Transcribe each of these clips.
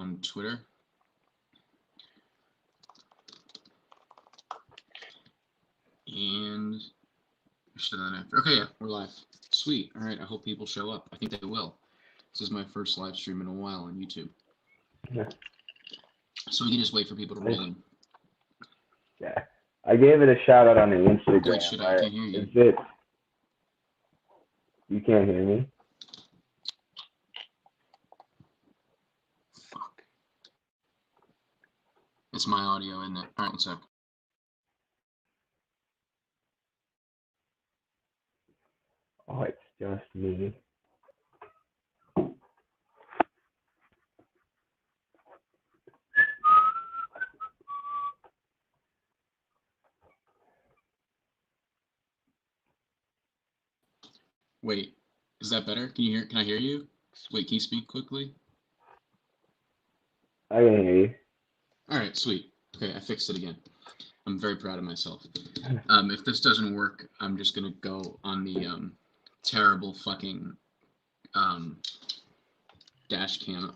on Twitter. And okay, yeah, we're live. Sweet. All right, I hope people show up. I think they will. This is my first live stream in a while on YouTube. Yeah. So we can just wait for people to roll in. Yeah. I gave it a shout out on the Instagram. Wait, shit, I can't hear you. You can't hear me? Fuck. It's my audio, isn't it? All right, one sec. Oh, it's just me. Wait, is that better? Can I hear you? Wait, can you speak quickly? I can hear you. All right, sweet. Okay, I fixed it again. I'm very proud of myself. If this doesn't work, I'm just gonna go on the terrible fucking dash cam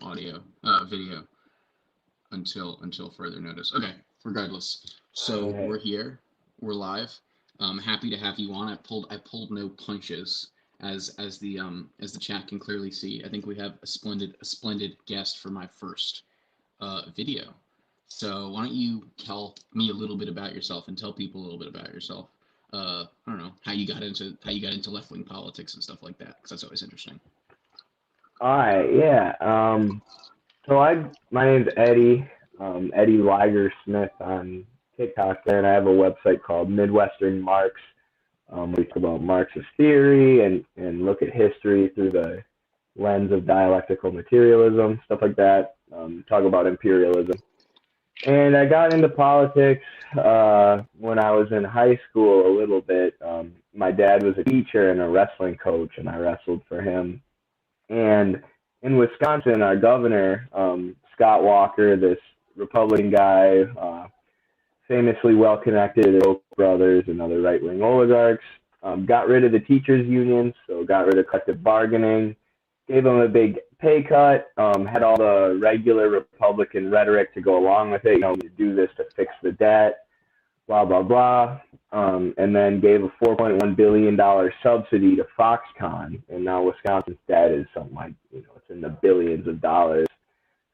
video until further notice. Okay, regardless. So we're here, we're live. Happy to have you on. I pulled no punches, as the chat can clearly see. I think we have a splendid guest for my first video. So why don't you tell me a little bit about yourself and tell people a little bit about yourself. I don't know how you got into left-wing politics and stuff like that, because that's always interesting. All right, yeah. So my name's Eddie, Eddie Liger Smith on TikTok there, and I have a website called Midwestern Marx. We talk about Marxist theory and look at history through the lens of dialectical materialism, stuff like that. Talk about imperialism. And I got into politics when I was in high school a little bit. My dad was a teacher and a wrestling coach, and I wrestled for him. And in Wisconsin, our governor, Scott Walker, this Republican guy, famously well-connected to the Koch brothers and other right-wing oligarchs, got rid of the teachers' unions, so got rid of collective bargaining, gave them a big pay cut, had all the regular Republican rhetoric to go along with it, to do this to fix the debt, blah, blah, blah, and then gave a $4.1 billion subsidy to Foxconn, and now Wisconsin's debt is something like, it's in the billions of dollars.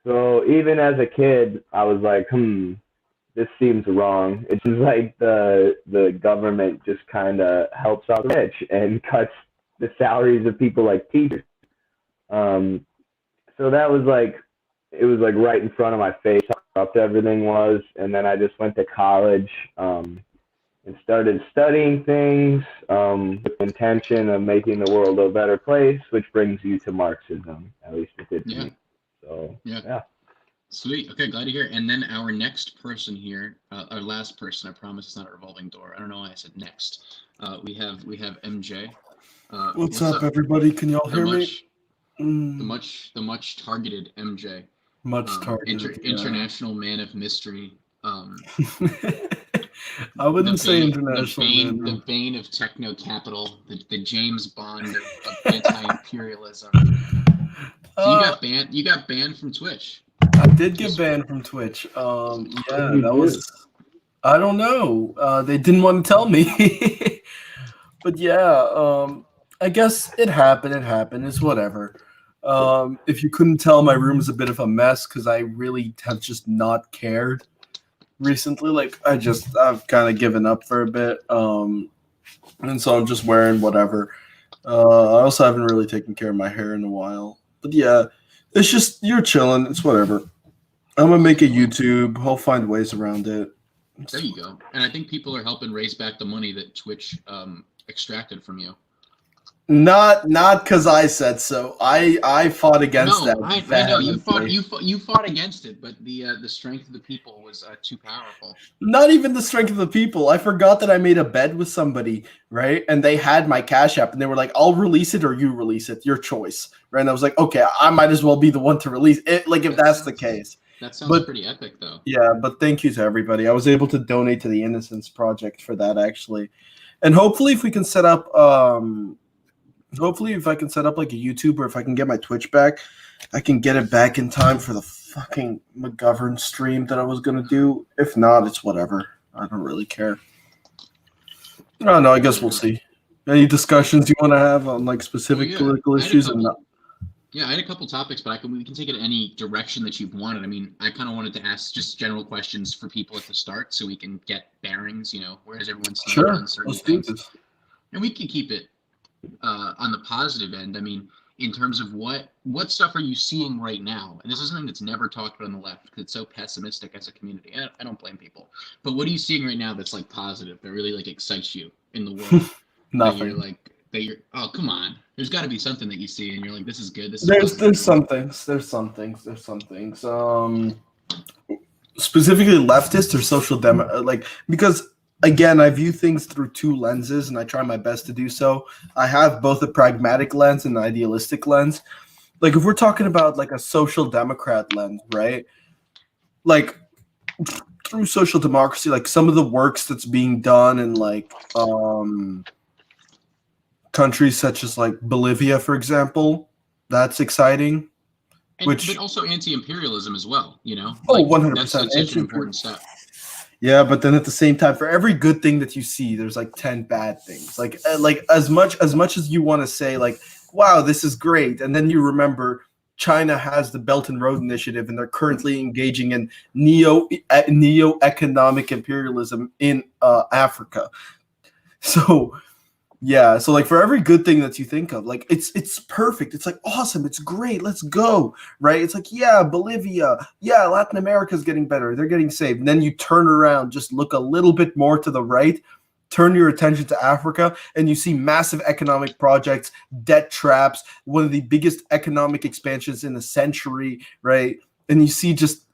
So even as a kid, I was like, this seems wrong. It seems like the government just kind of helps out the rich and cuts the salaries of people like teachers. So that was it was right in front of my face how corrupt everything was. And then I just went to college and started studying things with the intention of making the world a better place, which brings you to Marxism. At least it did to me. So yeah. Sweet. Okay, glad to hear. And then our next person here, our last person. I promise it's not a revolving door. I don't know why I said next. We have MJ. What's up, everybody? Can y'all hear me? The much targeted MJ. Much targeted. International man of mystery. I wouldn't say international man. The bane of techno capital. The James Bond of anti-imperialism. So you got banned from Twitch. I did get banned from Twitch. That was, I don't know. They didn't want to tell me. But yeah, I guess it happened. It's whatever. If you couldn't tell, my room is a bit of a mess because I really have just not cared recently. I've kind of given up for a bit. And so I'm just wearing whatever. I also haven't really taken care of my hair in a while. But yeah. It's just, you're chilling. It's whatever. I'm going to make a YouTube. I'll find ways around it. There you go. And I think people are helping raise back the money that Twitch extracted from you. Not because I said so. I fought against that. I know you fought against it, but the strength of the people was too powerful. Not even the strength of the people. I forgot that I made a bed with somebody, right? And they had my Cash App, and they were like, "I'll release it or you release it, your choice." Right? And I was like, "Okay, I might as well be the one to release it." If that's the case. That sounds pretty epic, though. Yeah, but thank you to everybody. I was able to donate to the Innocence Project for that, actually, and hopefully, if we can set up. Hopefully, if I can set up like a YouTube or if I can get my Twitch back, I can get it back in time for the fucking McGovern stream that I was gonna do. If not, it's whatever. I don't really care. Oh no, I guess we'll see. Any discussions you want to have on like specific political issues? Yeah, I had a couple topics, but we can take it in any direction that you've wanted. I mean, I kind of wanted to ask just general questions for people at the start, so we can get bearings. Where does everyone stand on certain things? And we can keep it on the positive end. I mean, in terms of what stuff are you seeing right now? And this is something that's never talked about on the left because it's so pessimistic as a community. And I don't blame people. But what are you seeing right now that's like positive, that really like excites you in the world? Nothing. Oh, come on. There's got to be something that you see and you're like, this is good. There's some things. Specifically leftist or social because again, I view things through two lenses and I try my best to do so. I have both a pragmatic lens and an idealistic lens. Like if we're talking about like a social democrat lens, right? Like through social democracy, like some of the works that's being done in like countries such as like Bolivia, for example, that's exciting. But also anti-imperialism as well, 100%. That's such an important step. Yeah, but then at the same time, for every good thing that you see, there's like 10 bad things. Like as much as you want to say like, wow, this is great, and then you remember China has the Belt and Road Initiative, and they're currently engaging in neo-economic imperialism in Africa. So yeah, so like for every good thing that you think of, like it's perfect. It's like awesome. It's great. Let's go, right? It's like, yeah, Bolivia, yeah, Latin America's getting better. They're getting saved. And then you turn around, just look a little bit more to the right, turn your attention to Africa, and you see massive economic projects, debt traps, one of the biggest economic expansions in a century, right? And you see just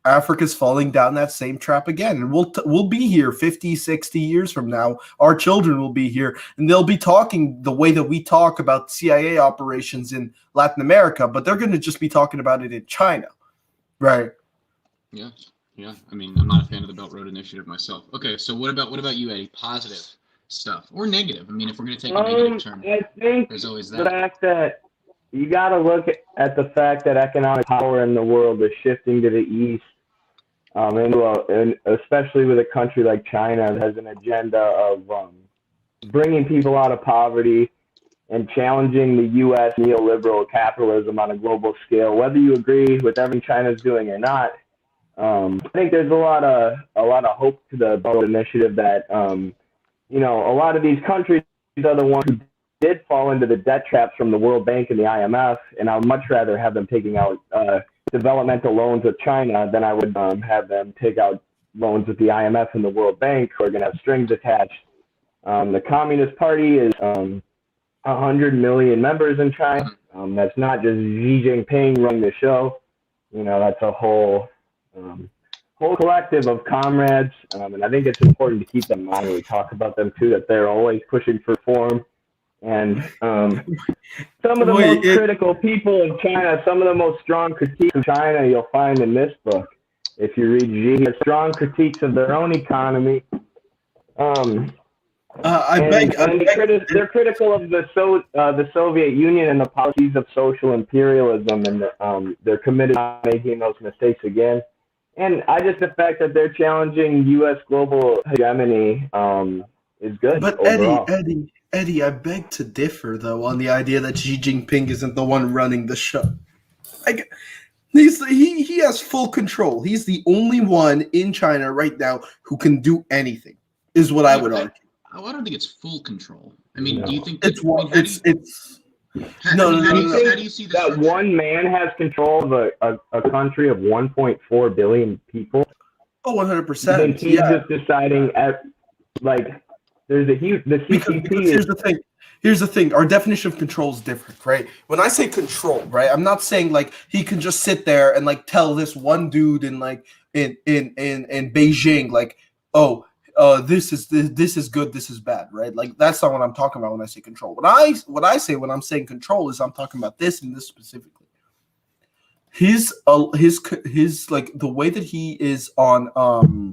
Africa's falling down that same trap again. And we'll be here 50, 60 years from now. Our children will be here, and they'll be talking the way that we talk about CIA operations in Latin America, but they're going to just be talking about it in China, right? Yeah. I mean, I'm not a fan of the Belt Road Initiative myself. Okay, so what about you, Eddie? Positive stuff or negative? I mean, if we're going to take a negative term, I think there's always that. The fact that you got to look at the fact that economic power in the world is shifting to the east. And especially with a country like China that has an agenda of bringing people out of poverty and challenging the U.S. neoliberal capitalism on a global scale. Whether you agree with everything China's doing or not, I think there's a lot of hope to the Belt Initiative that a lot of these countries are the ones who did fall into the debt traps from the World Bank and the IMF, and I would much rather have them taking out developmental loans with China than I would have them take out loans with the IMF and the World Bank, who are going to have strings attached. The Communist Party is 100 million members in China. That's not just Xi Jinping running the show. That's a whole collective of comrades, and I think it's important to keep them in mind when we talk about them too, that they're always pushing for reform. And some of the most critical people in China, some of the most strong critiques of China you'll find in this book. If you read Xi, has strong critiques of their own economy. They're critical of the Soviet Union and the policies of social imperialism, and they're committed to making those mistakes again. And the fact that they're challenging U.S. global hegemony is good. But overall. Eddie, I beg to differ, though, on the idea that Xi Jinping isn't the one running the show. He has full control. He's the only one in China right now who can do anything, is what I would argue. I don't think it's full control. I mean, do you think it's no? How do you see that one man has control of a country of 1.4 billion people? Oh, 100%. And he's just deciding there's a huge because here's the thing. Our definition of control is different, right? When I say control, right, I'm not saying like he can just sit there and like tell this one dude in Beijing like, oh, this is good, this is bad, right? Like that's not what I'm talking about when I say control. What I say when I'm saying control is I'm talking about this and this specifically. His like the way that he is on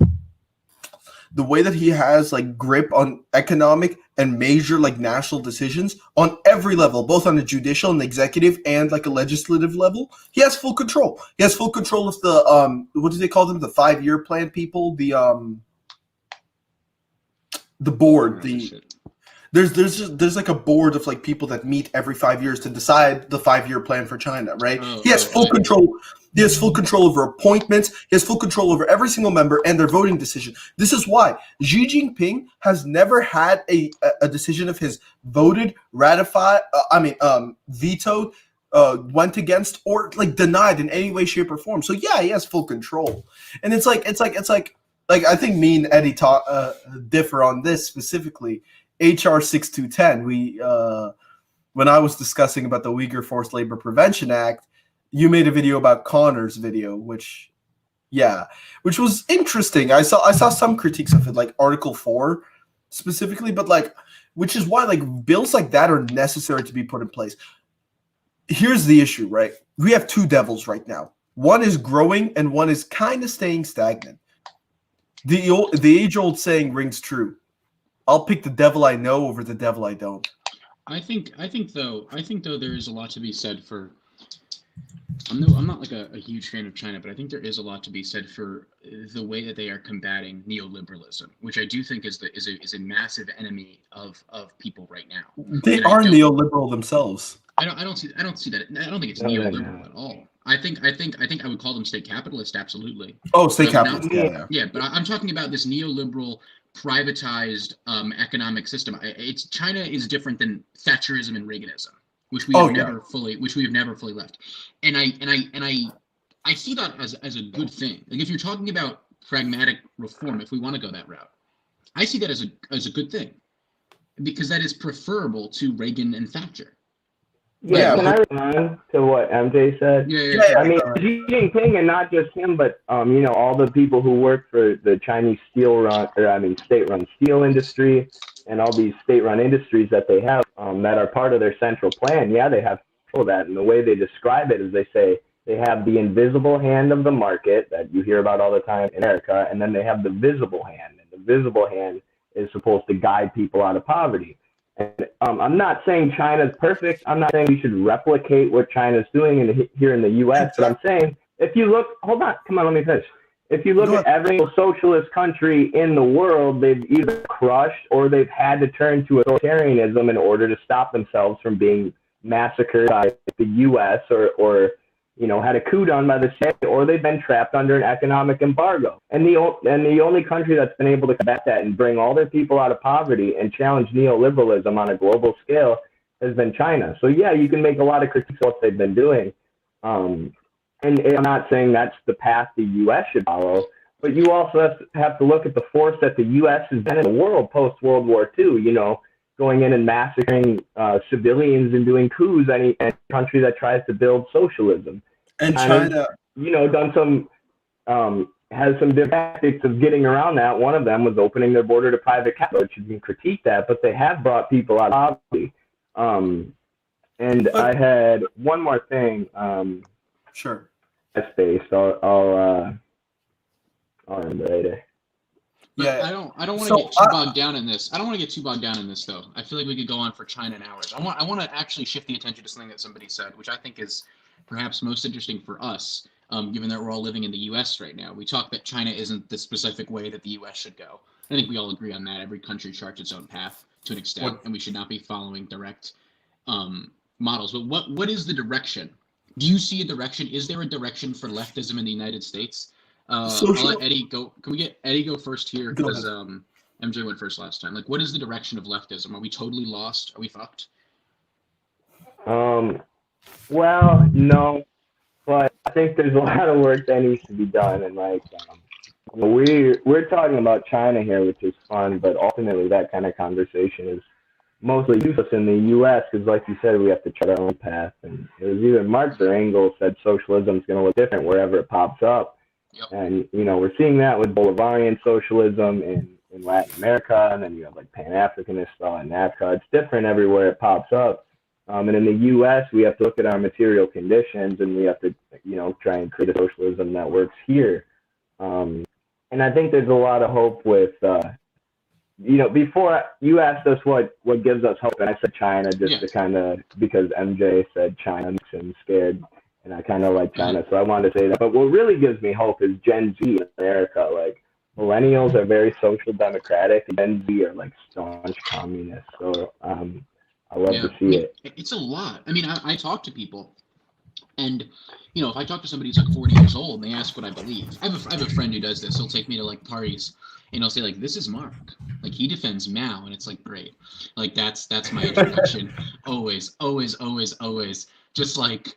the way that he has like grip on economic and major like national decisions on every level, both on the judicial and the executive and like a legislative level. He has full control. He has full control of the what do they call them? The 5-year plan people. The board. There's like a board of like people that meet every 5 years to decide the 5-year plan for China, right? He has full control. He has full control over appointments. He has full control over every single member and their voting decision. This is why Xi Jinping has never had a decision of his voted, ratified, vetoed, went against, or like denied in any way, shape, or form. So yeah, he has full control. And it's like I think me and Eddie differ on this specifically. HR 6210. When I was discussing about the Uyghur Forced Labor Prevention Act, you made a video about Connor's video, which was interesting. I saw some critiques of it, like Article 4 specifically, but like, which is why like bills like that are necessary to be put in place. Here's the issue, right? We have two devils right now. One is growing and one is kind of staying stagnant. The age-old saying rings true. I'll pick the devil I know over the devil I don't. I think though there is a lot to be said for. I'm not like a huge fan of China, but I think there is a lot to be said for the way that they are combating neoliberalism, which I do think is a massive enemy of people right now. They are neoliberal themselves. I don't see that. I don't think it's neoliberal at all. I think I would call them state capitalist, absolutely. Oh, state capitalist. Yeah, but I'm talking about this neoliberal privatized economic system. China is different than Thatcherism and Reaganism, which we have never fully left. And I see that as a good thing. Like if you're talking about pragmatic reform, if we want to go that route, I see that as a good thing, because that is preferable to Reagan and Thatcher. Yeah, can I respond to what MJ said? Yeah. I mean, Xi Jinping, and not just him, but all the people who work for the Chinese state-run steel industry and all these state-run industries that they have that are part of their central plan. Yeah, they have that, and the way they describe it is they say they have the invisible hand of the market that you hear about all the time in America, and then they have the visible hand, and the visible hand is supposed to guide people out of poverty. And I'm not saying China's perfect. I'm not saying we should replicate what China's doing here in the U.S. But I'm saying if you look, let me finish. If you look at every socialist country in the world, they've either crushed or they've had to turn to authoritarianism in order to stop themselves from being massacred by the U.S. or had a coup done by the CIA, or they've been trapped under an economic embargo. And the only country that's been able to combat that and bring all their people out of poverty and challenge neoliberalism on a global scale has been China. So yeah, you can make a lot of critiques of what they've been doing. And I'm not saying that's the path the U.S. should follow, but you also have to look at the force that the U.S. has been in the world post-World War II, going in and massacring civilians and doing coups any country that tries to build socialism. And China, done some, has some different tactics of getting around that. One of them was opening their border to private capital, which you can critique that, but they have brought people out of poverty. I had one more thing. Sure. Space. I'll end later. Yeah, I don't want to get too bogged down in this. I don't want to get too bogged down in this, though. I feel like we could go on for China in hours. I want to actually shift the attention to something that somebody said, which I think is perhaps most interesting for us, given that we're all living in the U.S. right now. We talk that China isn't the specific way that the U.S. should go. I think we all agree on that. Every country charts its own path to an extent, and we should not be following direct models. But what is the direction? Do you see a direction? Is there a direction for leftism in the United States? I'll let Eddie go. Can we get Eddie go first here? Because MJ went first last time. Like, what is the direction of leftism? Are we totally lost? Are we fucked? Well, no, but I think there's a lot of work that needs to be done, and we're talking about China here, which is fun, but ultimately that kind of conversation is mostly useless in the U.S. because, like you said, we have to chart our own path, and it was either Marx or Engels said socialism is going to look different wherever it pops up. Yep. And, we're seeing that with Bolivarian socialism in Latin America, and then you have like Pan-Africanist style in NAFTA. It's different everywhere it pops up. And in the U.S., we have to look at our material conditions, and we have to, try and create a socialism that works here. And I think there's a lot of hope with before you asked us what gives us hope, and I said China just to kind of, because MJ said China makes him scared, and I kind of like China, so I wanted to say that. But what really gives me hope is Gen Z in America. Like, millennials are very social democratic, and Gen Z are like staunch communists. So I love to see it. It's a lot. I mean, I talk to people, and if I talk to somebody who's like 40 years old and they ask what I believe, I have a friend who does this. He'll take me to like parties and he'll say like, "This is Mark. Like, he defends Mao," and it's like, great. Like, that's my introduction. Always. Just like,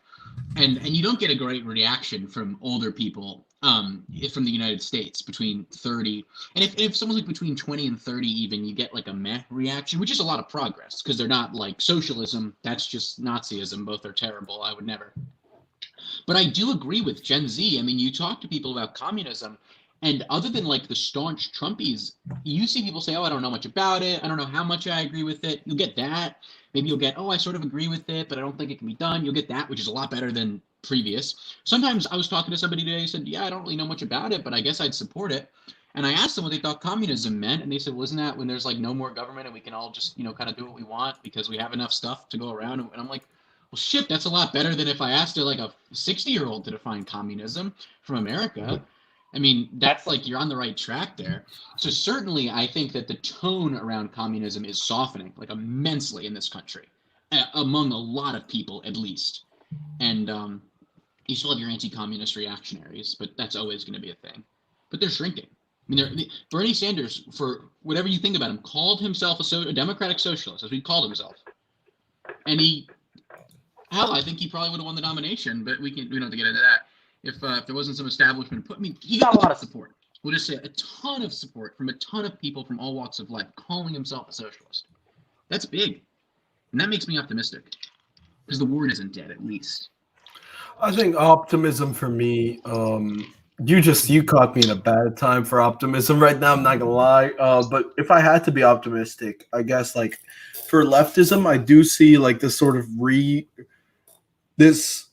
and you don't get a great reaction from older people from the United States between 30, and if someone's like between 20 and 30 even, you get like a meh reaction, which is a lot of progress, because they're not like socialism, that's just Nazism. Both are terrible. I would never. But I do agree with Gen Z. I mean, you talk to people about communism, and other than like the staunch Trumpies, you see people say, "Oh, I don't know much about it. I don't know how much I agree with it." You'll get that. Maybe you'll get, "Oh, I sort of agree with it, but I don't think it can be done." You'll get that, which is a lot better than previous. Sometimes I was talking to somebody today who said, "Yeah, I don't really know much about it, but I guess I'd support it." And I asked them what they thought communism meant, and they said, "Well, isn't that when there's like no more government and we can all just, kind of do what we want because we have enough stuff to go around?" And I'm like, well, shit, that's a lot better than if I asked like a 60-year-old to define communism from America. I mean, that's like, you're on the right track there. So certainly I think that the tone around communism is softening like immensely in this country, among a lot of people at least. And you still have your anti-communist reactionaries, but that's always going to be a thing. But they're shrinking. I mean, Bernie Sanders, for whatever you think about him, called himself a democratic socialist, as he called himself. And hell, I think he probably would have won the nomination, but we don't have to get into that. If there wasn't some establishment, he got a lot of support. We'll just say a ton of support from a ton of people from all walks of life, calling himself a socialist. That's big, and that makes me optimistic, because the word isn't dead, at least. I think optimism for me. You caught me in a bad time for optimism right now. I'm not gonna lie. But if I had to be optimistic, I guess like for leftism, I do see like this sort of this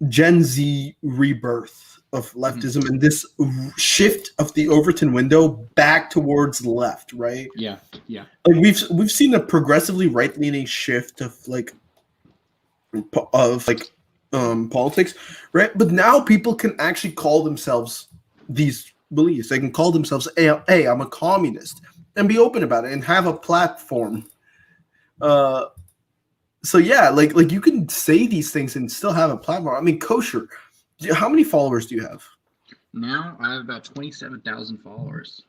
Gen Z rebirth of leftism, and this shift of the Overton window back towards the left, right? Yeah. Like we've seen a progressively right-leaning shift of politics, right? But now people can actually call themselves these beliefs. They can call themselves, "Hey, I'm a communist," and be open about it and have a platform. So yeah, like you can say these things and still have a platform. I mean, Kosher, how many followers do you have? Now I have about 27,000 followers.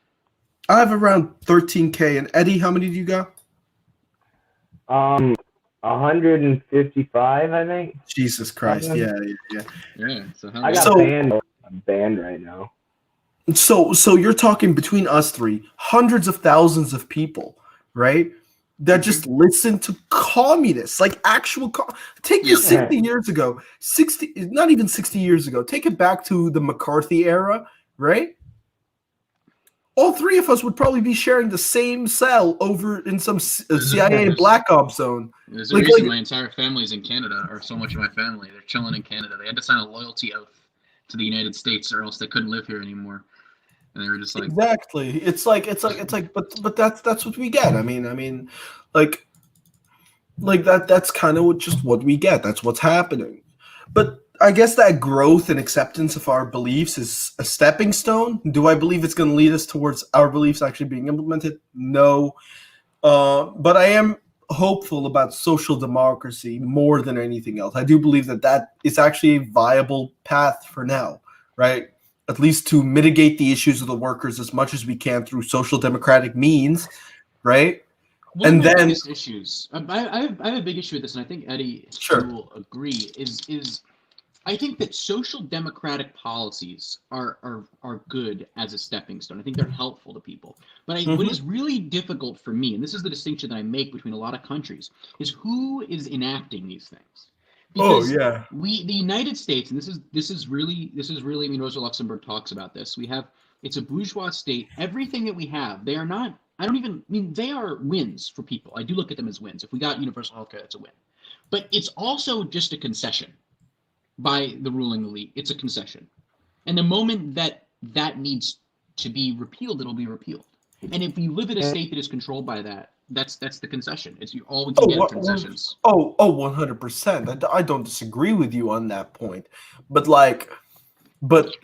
I have around 13K. And Eddie, how many do you got? 155, I think. Jesus Christ! Yeah. So I got banned right now. So you're talking between us three, hundreds of thousands of people, right? That just listen to communists, like actual. Take it 60 years ago, not even 60 years ago. Take it back to the McCarthy era, right? All three of us would probably be sharing the same cell over in some CIA black ops zone. There's a reason my entire family's in Canada, or so much of my family. They're chilling in Canada. They had to sign a loyalty oath to the United States, or else they couldn't live here anymore. And they were just like, exactly. It's like, but that's what we get. I mean, like that's kind of just what we get. That's what's happening. But I guess that growth and acceptance of our beliefs is a stepping stone. Do I believe it's going to lead us towards our beliefs actually being implemented? No. But I am hopeful about social democracy more than anything else. I do believe that is actually a viable path for now, right? At least to mitigate the issues of the workers as much as we can through social democratic means, right? One of the biggest issues, I have a big issue with this, and I think Eddie will agree, is I think that social democratic policies are good as a stepping stone. I think they're helpful to people. But what is really difficult for me, and this is the distinction that I make between a lot of countries, is who is enacting these things. Because the United States, and this is really, I mean, Rosa Luxemburg talks about this. It's a bourgeois state. Everything that we have, they are not. They are wins for people. I do look at them as wins. If we got universal healthcare, that's a win. But it's also just a concession by the ruling elite. It's a concession. And the moment that needs to be repealed, it'll be repealed. And if you live in a state that is controlled by that, that's the concession. It's all we can get concessions. 100%. I don't disagree with you on that point, but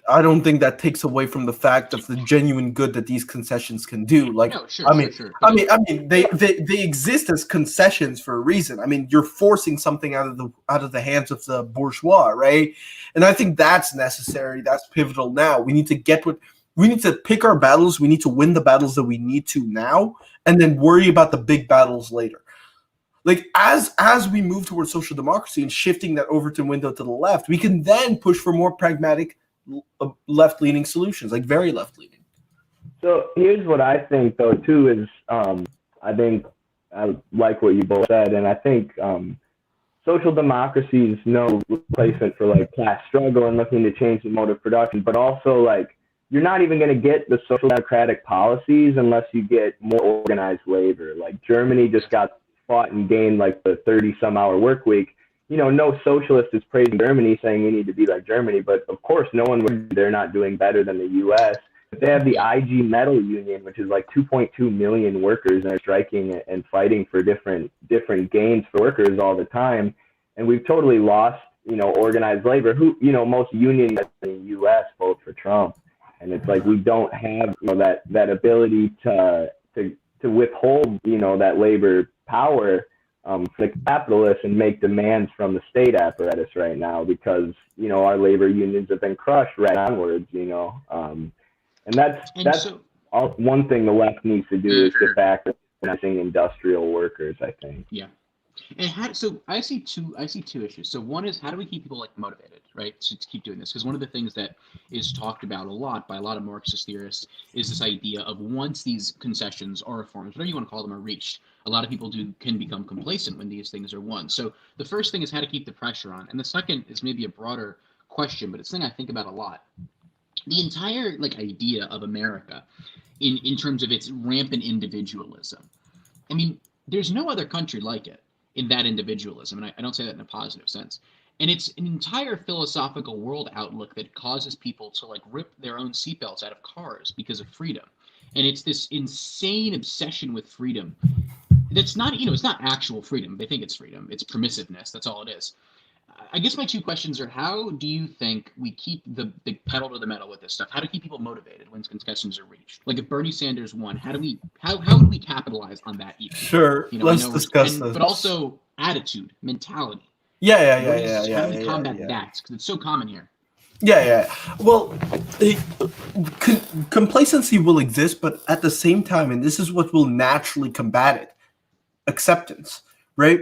I don't think that takes away from the fact of the genuine good that these concessions can do. Like, no, sure, I mean, sure. I mean, they exist as concessions for a reason. I mean, you're forcing something out of the hands of the bourgeois, right? And I think that's necessary. That's pivotal now. We need to pick our battles. We need to win the battles that we need to now, and then worry about the big battles later. Like, as we move towards social democracy and shifting that Overton window to the left, we can then push for more pragmatic left-leaning solutions, like very left-leaning. So here's what I think, though, too, is I think I like what you both said, and I think social democracy is no replacement for like class struggle and looking to change the mode of production, but also like you're not even going to get the social democratic policies unless you get more organized labor. Like Germany just got fought and gained like the 30-some-hour work week. You know, no socialist is praising Germany, saying we need to be like Germany, but of course, no one would. They're not doing better than the U.S. But they have the IG Metal Union, which is like 2.2 million workers, and are striking and fighting for different gains for workers all the time. And we've totally lost, you know, organized labor. Who, you know, most unions in the U.S. vote for Trump, and it's like we don't have, you know, that ability to withhold, you know, that labor power for the capitalists and make demands from the state apparatus right now, because, you know, our labor unions have been crushed right onwards, you know. And that's one thing the left needs to do is get back to organizing industrial workers, I think. Yeah. And so I see two issues. So one is, how do we keep people like motivated, right, to keep doing this? Because one of the things that is talked about a lot by a lot of Marxist theorists is this idea of once these concessions or reforms, whatever you want to call them, are reached, a lot of people can become complacent when these things are won. So the first thing is how to keep the pressure on, and the second is maybe a broader question, but it's something I think about a lot. The entire like idea of America, in terms of its rampant individualism. I mean, there's no other country like it in that individualism, and I don't say that in a positive sense. And it's an entire philosophical world outlook that causes people to like rip their own seatbelts out of cars because of freedom. And it's this insane obsession with freedom that's not, you know, it's not actual freedom. They think it's freedom. It's permissiveness. That's all it is. I guess my two questions are, how do you think we keep the pedal to the metal with this stuff? How to keep people motivated when concessions are reached? Like if Bernie Sanders won, how would we capitalize on that even? Sure, you know, let's discuss this. But also attitude, mentality. Yeah. How do we combat that? Because it's so common here. Yeah. Well, complacency will exist, but at the same time, and this is what will naturally combat it, acceptance, right?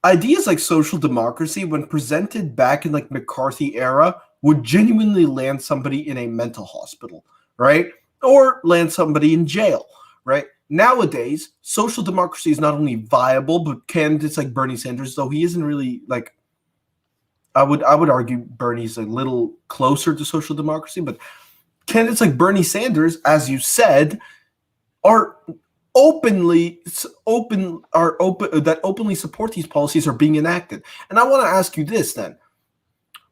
Ideas like social democracy, when presented back in like McCarthy era, would genuinely land somebody in a mental hospital, right? Or land somebody in jail, right? Nowadays, social democracy is not only viable, but candidates like Bernie Sanders, though he isn't really like, I would argue Bernie's a little closer to social democracy, but candidates like Bernie Sanders, as you said, are openly support these policies are being enacted. And I want to ask you this then.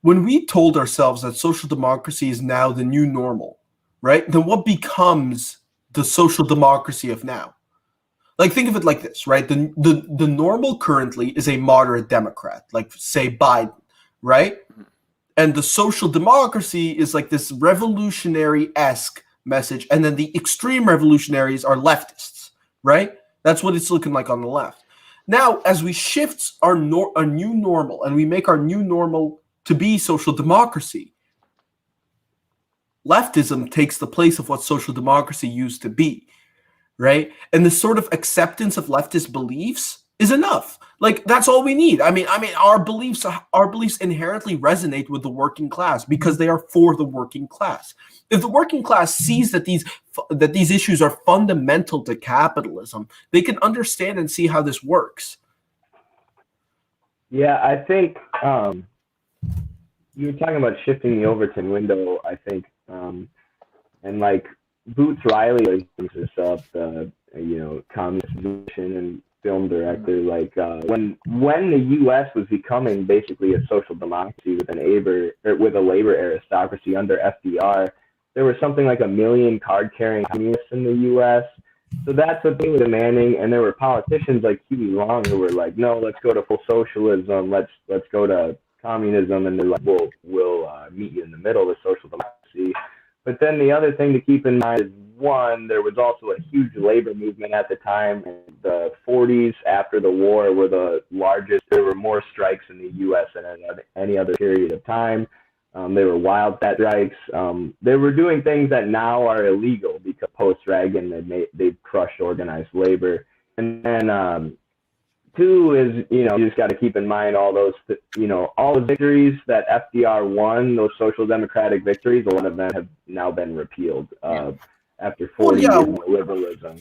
When we told ourselves that social democracy is now the new normal, right? Then what becomes the social democracy of now? Like, think of it like this, right? The normal currently is a moderate Democrat, like say Biden, right? And the social democracy is like this revolutionary-esque message, and then the extreme revolutionaries are leftists. Right? That's what it's looking like on the left. Now, as we shift our new normal and we make our new normal to be social democracy, leftism takes the place of what social democracy used to be, right? And this sort of acceptance of leftist beliefs is enough. Like, that's all we need. I mean, our beliefs inherently resonate with the working class because they are for the working class. If the working class sees that these issues are fundamental to capitalism, they can understand and see how this works. Yeah, I think you were talking about shifting the Overton window, I think, and like Boots Riley brings this up, communist musician and film director, like when the U.S. was becoming basically a social democracy with a labor aristocracy under FDR, there was something like 1 million card-carrying communists in the U.S. So that's what they were demanding, and there were politicians like Huey Long who were like, "No, let's go to full socialism. Let's go to communism," and they're like, "We'll meet you in the middle with social democracy." But then the other thing to keep in mind is, one, there was also a huge labor movement at the time. The 40s after the war were the largest. There were more strikes in the U.S. than any other period of time. They were wildcat strikes. They were doing things that now are illegal because post-Reagan they've crushed organized labor. And then two is, you just got to keep in mind all those, all the victories that FDR won, those social democratic victories, a lot of them have now been repealed after 40 years of liberalism.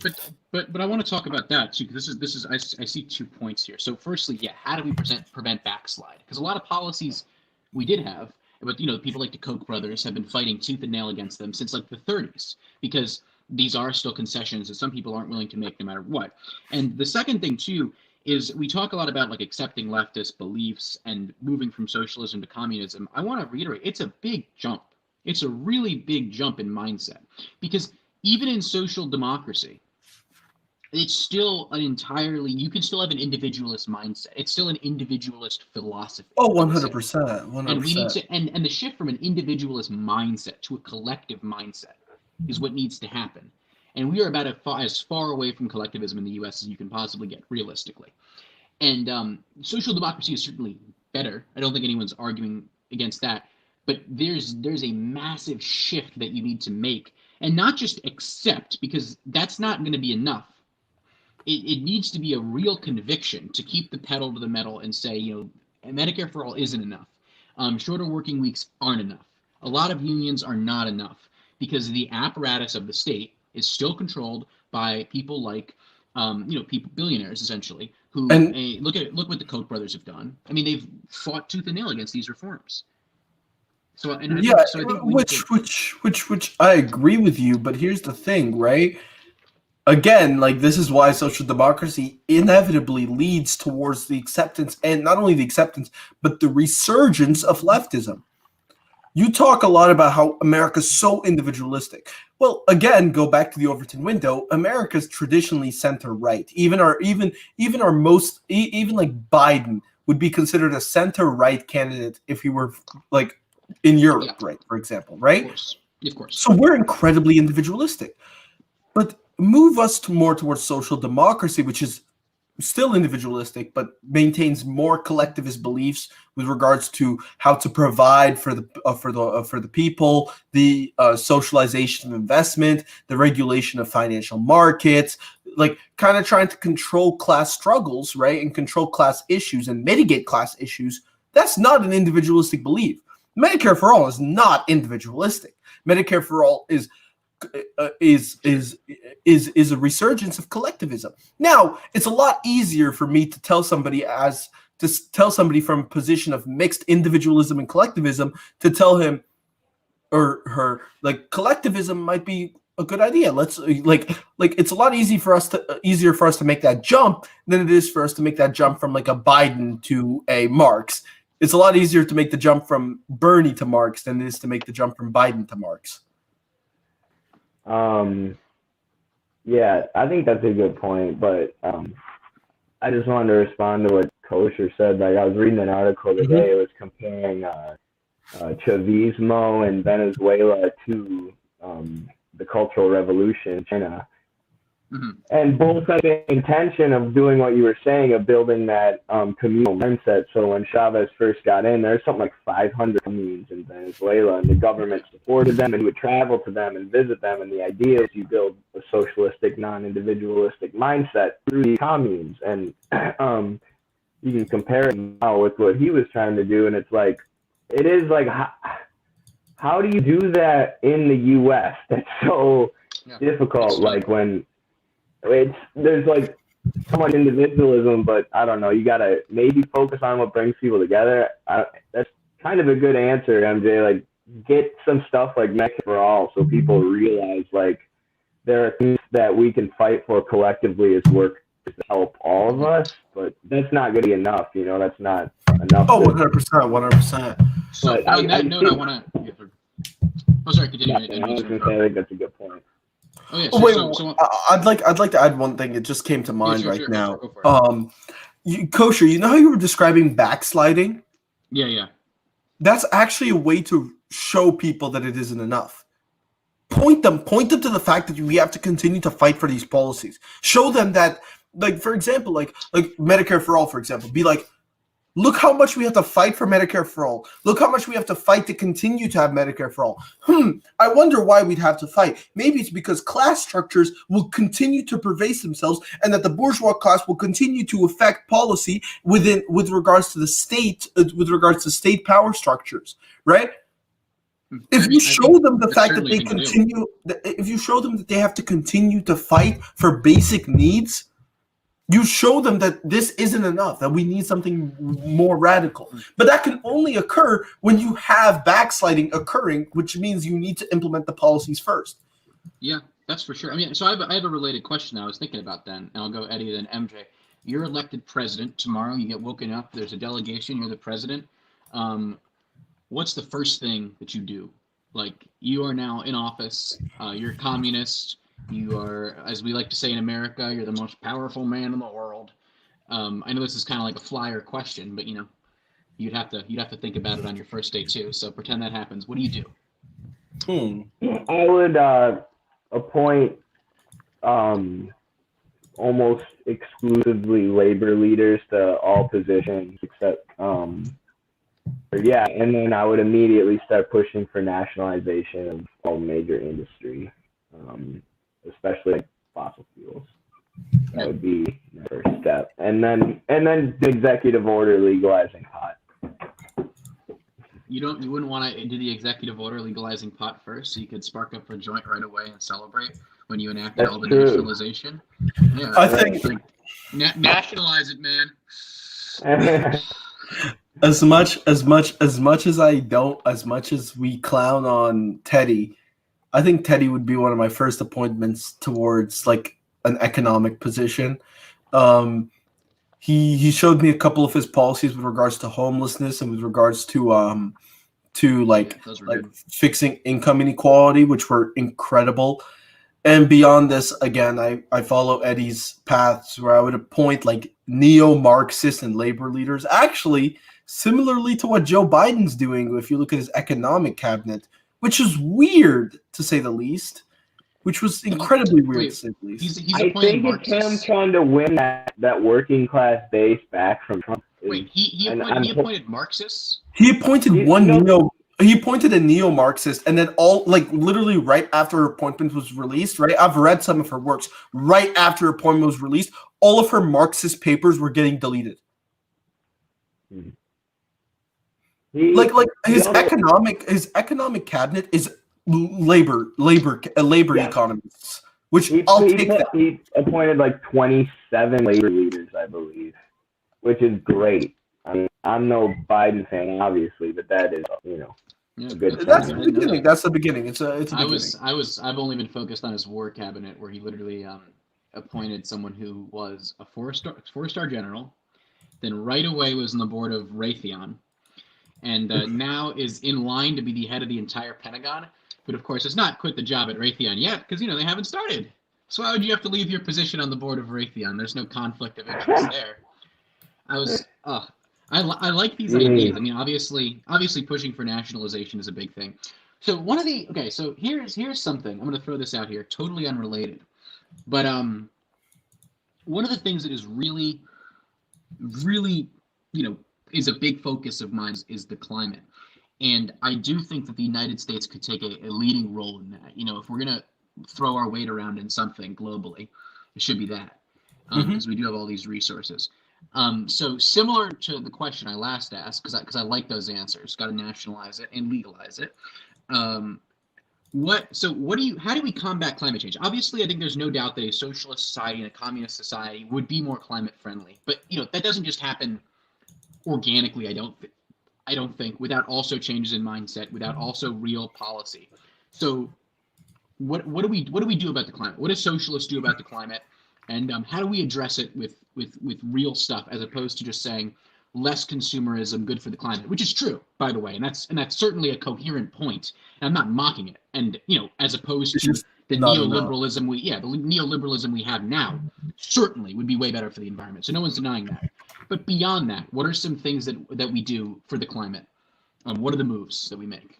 But I want to talk about that too, because I see 2 points here. So firstly, how do we prevent backslide? Because a lot of policies we did have, but people like the Koch brothers have been fighting tooth and nail against them since like the 30s, because these are still concessions that some people aren't willing to make no matter what. And the second thing too is we talk a lot about like accepting leftist beliefs and moving from socialism to communism. I want to reiterate, it's a big jump. It's a really big jump in mindset, because even in social democracy, it's still you can still have an individualist mindset. It's still an individualist philosophy. Oh, 100%. And we need to, and the shift from an individualist mindset to a collective mindset is what needs to happen. And we are about as far away from collectivism in the U.S. as you can possibly get, realistically. And social democracy is certainly better. I don't think anyone's arguing against that. But there's a massive shift that you need to make, and not just accept, because that's not going to be enough. It needs to be a real conviction to keep the pedal to the metal and say, Medicare for all isn't enough. Shorter working weeks aren't enough. A lot of unions are not enough, because the apparatus of the state is still controlled by people like, billionaires essentially, who look what the Koch brothers have done. I mean, they've fought tooth and nail against these reforms. So, I think which I agree with you, but here's the thing, right? Again, like, this is why social democracy inevitably leads towards the acceptance, and not only the acceptance, but the resurgence of leftism. You talk a lot about how America's so individualistic. Well, again, go back to the Overton window. America's traditionally center-right. Even like Biden would be considered a center-right candidate if he were like in Europe, right? For example, right? Of course. So we're incredibly individualistic. But move us more towards social democracy, which is still individualistic, but maintains more collectivist beliefs with regards to how to provide for the people, the socialization of investment, the regulation of financial markets, like kind of trying to control class struggles, right, and control class issues and mitigate class issues. That's not an individualistic belief. Medicare for all is not individualistic. Medicare for all is a resurgence of collectivism. Now, it's a lot easier for me to tell somebody from a position of mixed individualism and collectivism, to tell him or her, like, collectivism might be a good idea. Let's like it's a lot easier for us to make that jump than it is for us to make that jump from like a Biden to a Marx. It's a lot easier to make the jump from Bernie to Marx than it is to make the jump from Biden to Marx. Yeah, I think that's a good point, but I just wanted to respond to what Kosher said. Like, I was reading an article today. It was comparing Chavismo in Venezuela to the Cultural Revolution in China. Mm-hmm. And both had the intention of doing what you were saying, of building that communal mindset. So when Chavez first got in, there's something like 500 communes in Venezuela, and the government supported them and would travel to them and visit them. And the idea is you build a socialistic, non-individualistic mindset through the communes. And you can compare it now with what he was trying to do, and it's like, it is like, how do you do that in the U.S.? That's so difficult. Like, when there's like so much individualism, but I don't know, you gotta maybe focus on what brings people together. That's kind of a good answer, MJ. Like, get some stuff like Medicare for all, so people realize like there are things that we can fight for collectively as workers to help all of us, but that's not gonna be enough. That's not enough. Oh, 100%. So on that note, I want to. Oh, sorry, continue. I was gonna say, I think that's a good point. Oh yeah. Oh, wait, I'd like to add one thing. It just came to mind sure, now. Go for it. Kosher, you know how you were describing backsliding? Yeah. That's actually a way to show people that it isn't enough. Point them to the fact that we have to continue to fight for these policies. Show them that, like, for example, like Medicare for all, for example, be like, look how much we have to fight for Medicare for all. Look how much we have to fight to continue to have Medicare for all. I wonder why we'd have to fight. Maybe it's because class structures will continue to pervade themselves, and that the bourgeois class will continue to affect policy with regards to the state, with regards to state power structures, right? If you show them the fact that they continue, if you show them that they have to continue to fight for basic needs, you show them that this isn't enough, that we need something more radical. But that can only occur when you have backsliding occurring, which means you need to implement the policies first. Yeah, that's for sure. I mean, so I have a related question I was thinking about then, and I'll go Eddie, then MJ. You're elected president tomorrow. You get woken up. There's a delegation. You're the president. What's the first thing that you do? Like, you are now in office. You're a communist. You are, as we like to say in America, you're the most powerful man in the world. I know this is kind of like a flyer question, but you'd have to think about it on your first day too. So pretend that happens. What do you do? I would appoint almost exclusively labor leaders to all positions except and then I would immediately start pushing for nationalization of all major industry. Especially like fossil fuels. That would be the first step, and then the executive order legalizing pot. You wouldn't want to do the executive order legalizing pot first, so you could spark up a joint right away and celebrate when you enacted all the nationalization. Yeah, I think nationalize it, man. As much as we clown on Teddy, I think Teddy would be one of my first appointments towards like an economic position. He showed me a couple of his policies with regards to homelessness and with regards to fixing income inequality, which were incredible. And beyond this, again, I follow Eddie's paths where I would appoint like neo-Marxist and labor leaders, actually similarly to what Joe Biden's doing if you look at his economic cabinet, which is weird to say the least, which was incredibly weird to say the least. I think it's him trying to win that working class base back from Trump. Wait, he appointed Marxists? He appointed He appointed a neo-Marxist, and then literally right after her appointment was released, right? I've read some of her works. Right after her appointment was released, all of her Marxist papers were getting deleted. His economic cabinet is labor economists, which I'll take that. He appointed like 27 labor leaders, I believe, which is great. I mean, I'm no Biden fan, obviously, but that is, a good. That's the beginning. That's the beginning. It's a beginning. I've only been focused on his war cabinet, where he literally appointed someone who was a four-star general, then right away was on the board of Raytheon, and now is in line to be the head of the entire Pentagon. But of course, has not quit the job at Raytheon yet because they haven't started. So why would you have to leave your position on the board of Raytheon? There's no conflict of interest there. I like these ideas. I mean, obviously pushing for nationalization is a big thing. So so here's something. I'm going to throw this out here, totally unrelated. But one of the things that is really, really, is a big focus of mine is the climate. And I do think that the United States could take a leading role in that. If we're going to throw our weight around in something globally, it should be that, because we do have all these resources. So similar to the question I last asked, because I like those answers, got to nationalize it and legalize it. How do we combat climate change? Obviously, I think there's no doubt that a socialist society and a communist society would be more climate friendly, but that doesn't just happen organically. I don't think without also changes in mindset, without also real policy. So what do we do about the climate? What do socialists do about the climate? And how do we address it with real stuff, as opposed to just saying less consumerism, good for the climate, which is true, by the way, and that's certainly a coherent point. And I'm not mocking it. And as opposed to The Not neoliberalism the neoliberalism we have now certainly would be way better for the environment. So no one's denying that. But beyond that, what are some things that we do for the climate? What are the moves that we make?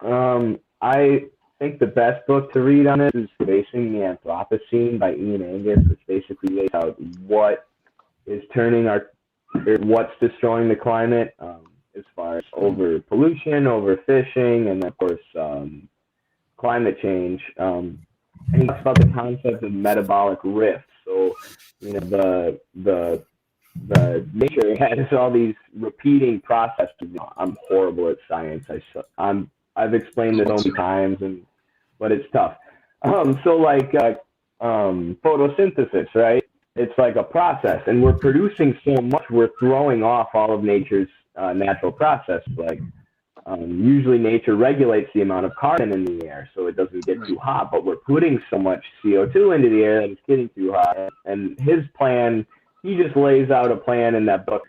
I think the best book to read on it is Facing the Anthropocene by Ian Angus, which basically lays out what is what's destroying the climate, as far as over pollution, overfishing, and of course climate change. And he talks about the concept of metabolic rift. So, the nature has all these repeating processes. I'm horrible at science. I've explained this so many times, but it's tough. Photosynthesis, right? It's like a process, and we're producing so much, we're throwing off all of nature's natural process. Usually nature regulates the amount of carbon in the air so it doesn't get too hot, but we're putting so much CO2 into the air that it's getting too hot. And his plan, he just lays out a plan in that book,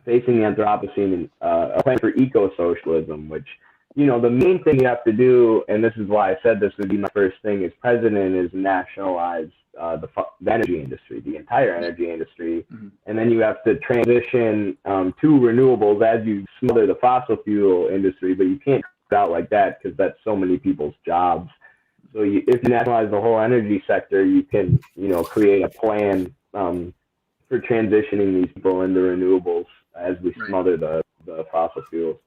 Facing the Anthropocene, a plan for eco-socialism, which, the main thing you have to do, and this is why I said this would be my first thing as president, is nationalize the energy industry, the entire energy industry. Mm-hmm. And then you have to transition to renewables as you smother the fossil fuel industry, but you can't cut out like that because that's so many people's jobs. So if you nationalize the whole energy sector, you can, create a plan for transitioning these people into renewables as we smother the fossil fuels.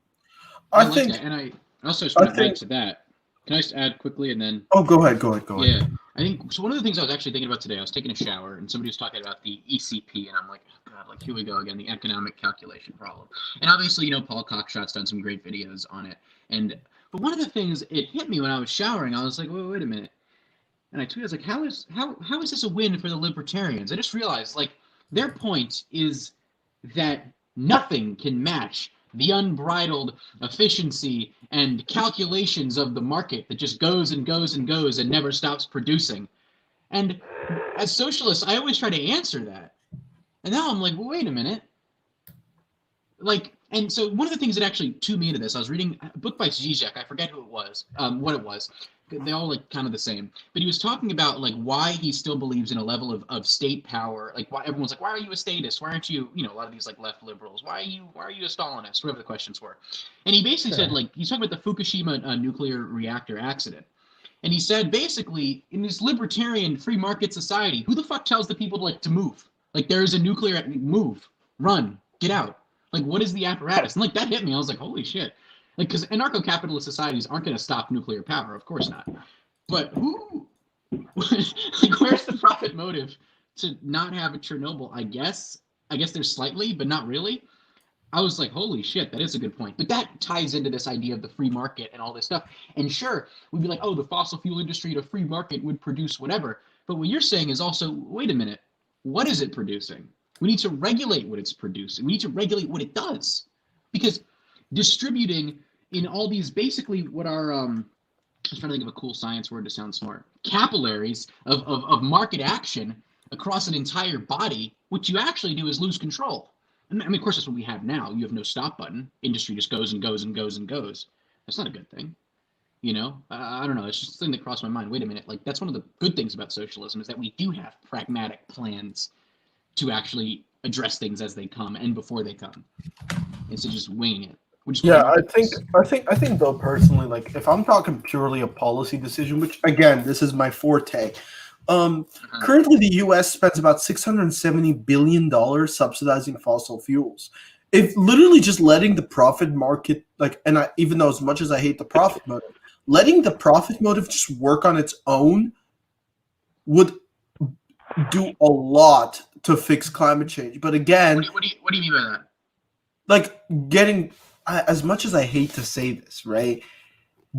I think that, and I also just want to add to that. Can I just add quickly and then? Oh, go ahead. Yeah, I think so. One of the things I was actually thinking about today, I was taking a shower and somebody was talking about the ECP, and I'm like, oh God, like here we go again, the economic calculation problem. And obviously, Paul Cockshot's done some great videos on it. But one of the things it hit me when I was showering, I was like, wait a minute, and I tweeted, I was like, how is this a win for the libertarians? I just realized their point is that nothing can match the unbridled efficiency and calculations of the market that just goes and goes and goes and never stops producing. And as socialists, I always try to answer that. And now I'm like, well, wait a minute. And so one of the things that actually tuned me into this, I was reading a book by Zizek. I forget who it was, what it was. They all kind of the same, but he was talking about why he still believes in a level of state power. Why everyone's like, why are you a statist? Why aren't you, a lot of these left liberals? Why are you a Stalinist? Whatever the questions were. And he basically said he's talking about the Fukushima nuclear reactor accident. And he said basically in this libertarian free market society, who the fuck tells the people to move? There is a nuclear move, run, get out. What is the apparatus? And that hit me. I was like, holy shit. Because anarcho-capitalist societies aren't going to stop nuclear power, of course not. But where's the profit motive to not have a Chernobyl? I guess there's slightly, but not really. I was like, holy shit, that is a good point. But that ties into this idea of the free market and all this stuff. And sure, we'd be like, oh, the fossil fuel industry, the free market would produce whatever. But what you're saying is also, wait a minute, what is it producing? We need to regulate what it's producing. We need to regulate what it does. Because distributing in all these, basically what are, I was trying to think of a cool science word to sound smart, capillaries of market action across an entire body, what you actually do is lose control. I mean, of course, that's what we have now. You have no stop button. Industry just goes and goes and goes and goes. That's not a good thing. I don't know. It's just a thing that crossed my mind. Wait a minute. That's one of the good things about socialism is that we do have pragmatic plans to actually address things as they come and before they come, instead of just winging it. I think though personally, if I'm talking purely a policy decision, which again, this is my forte. Currently the U.S. spends about $670 billion subsidizing fossil fuels. If literally just letting the profit market, even though as much as I hate the profit motive, letting the profit motive just work on its own would do a lot to fix climate change. But again, what do you mean by that? Getting, as much as I hate to say this, right?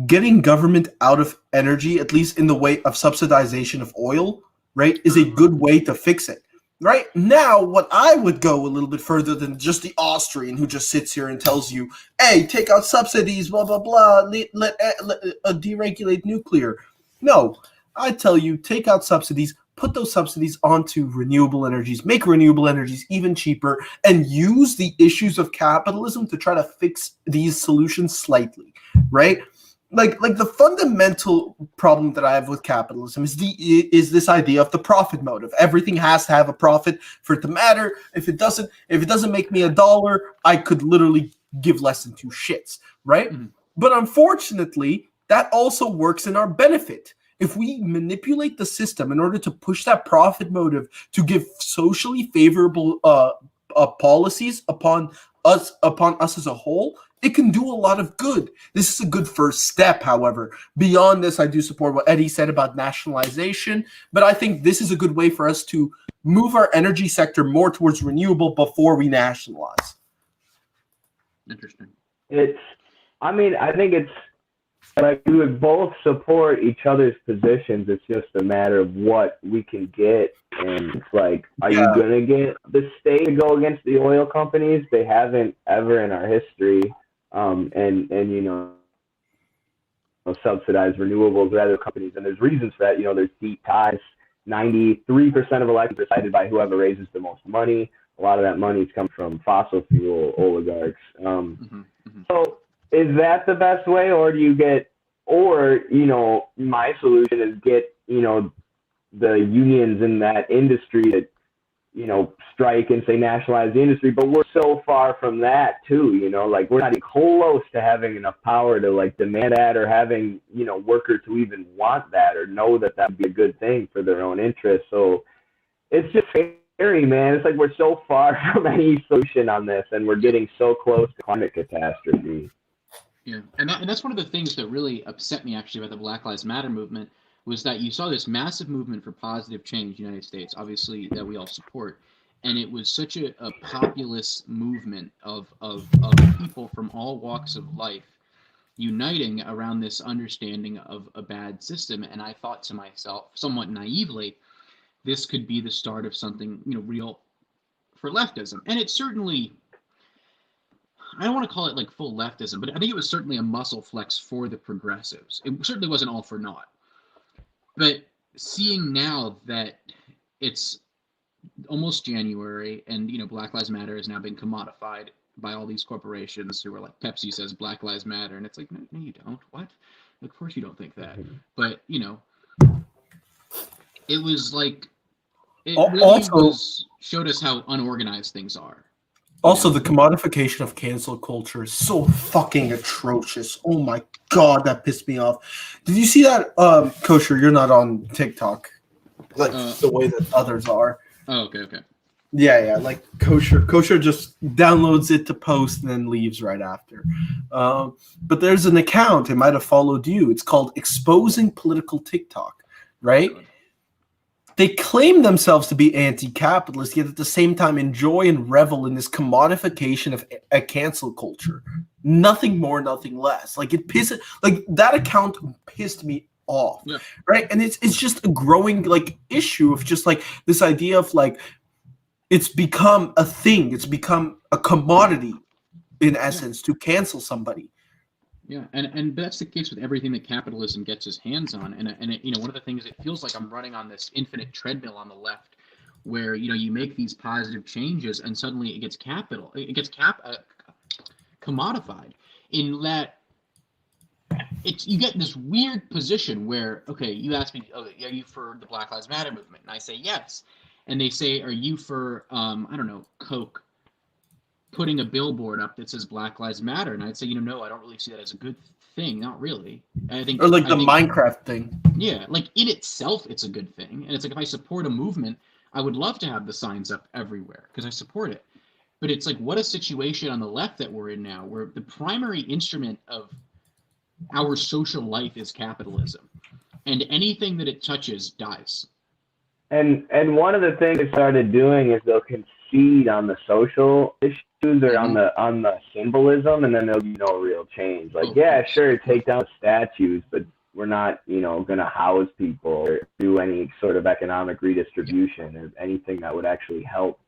Getting government out of energy, at least in the way of subsidization of oil, right, is a good way to fix it. Right now, what I would go a little bit further than just the Austrian who just sits here and tells you, hey, take out subsidies, blah, blah, blah, let deregulate nuclear. No, I tell you, take out subsidies, put those subsidies onto renewable energies, make renewable energies even cheaper, and use the issues of capitalism to try to fix these solutions slightly, right? like the fundamental problem that I have with capitalism is this idea of the profit motive. Everything has to have a profit for it to matter. If it doesn't make me $1, I could literally give less than two shits, right? Mm-hmm. But unfortunately, that also works in our benefit. If we manipulate the system in order to push that profit motive to give socially favorable policies upon us as a whole, it can do a lot of good. This is a good first step, however. Beyond this, I do support what Eddie said about nationalization, but I think this is a good way for us to move our energy sector more towards renewable before we nationalize. Interesting. I think it's like we would both support each other's positions. It's just a matter of what we can get. And it's like, are you going to get the state to go against the oil companies? They haven't ever in our history. And subsidize renewables or other companies. And there's reasons for that. There's deep ties. 93% of elections are decided by whoever raises the most money. A lot of that money has come from fossil fuel oligarchs. So is that the best way, or do you get, my solution is get, the unions in that industry that, strike and say nationalize the industry, but we're so far from that too, like we're not even close to having enough power to like demand that, or having, workers who even want that or know that that would be a good thing for their own interests. So it's just scary, man. It's like we're so far from any solution on this, and we're getting so close to climate catastrophe. Yeah, and that's one of the things that really upset me actually about the Black Lives Matter movement, was that you saw this massive movement for positive change in the United States, obviously, that we all support. And it was such a populist movement of people from all walks of life uniting around this understanding of a bad system. And I thought to myself, somewhat naively, this could be the start of something, real for leftism. And it certainly, I don't want to call it like full leftism, but I think it was certainly a muscle flex for the progressives. It certainly wasn't all for naught. But seeing now that it's almost January, and Black Lives Matter has now been commodified by all these corporations who are like, Pepsi says Black Lives Matter, and it's like, no, you don't. What? Of course you don't think that. But it was like, it really showed us how unorganized things are. Also, the commodification of cancel culture is so fucking atrocious. Oh my god, that pissed me off. Did you see that, Kosher? You're not on TikTok, like the way that others are. Oh, okay. Yeah, like Kosher just downloads it to post and then leaves right after. But there's an account, it might have followed you. It's called Exposing Political TikTok, right? They claim themselves to be anti-capitalist, yet at the same time enjoy and revel in this commodification of a cancel culture. Nothing more, nothing less. Like that account pissed me off, right? And it's just a growing like issue of just like this idea of like it's become a thing. It's become a commodity in essence to cancel somebody. Yeah, and that's the case with everything that capitalism gets its hands on. And one of the things, it feels like I'm running on this infinite treadmill on the left, where you make these positive changes and suddenly it gets commodified. In that, you get this weird position where, okay, you ask me, are you for the Black Lives Matter movement? And I say yes, and they say, are you for Coke putting a billboard up that says Black Lives Matter? And I'd say, no, I don't really see that as a good thing. Not really. I think, or like the Minecraft thing. Yeah, like in itself, it's a good thing. And it's like, if I support a movement, I would love to have the signs up everywhere because I support it. But it's like, what a situation on the left that we're in now, where the primary instrument of our social life is capitalism, and anything that it touches dies. And one of the things they started doing is they'll concede on the social issues or on the symbolism, and then there'll be no real change. Like, sure, take down the statues, but we're not, going to house people or do any sort of economic redistribution or anything that would actually help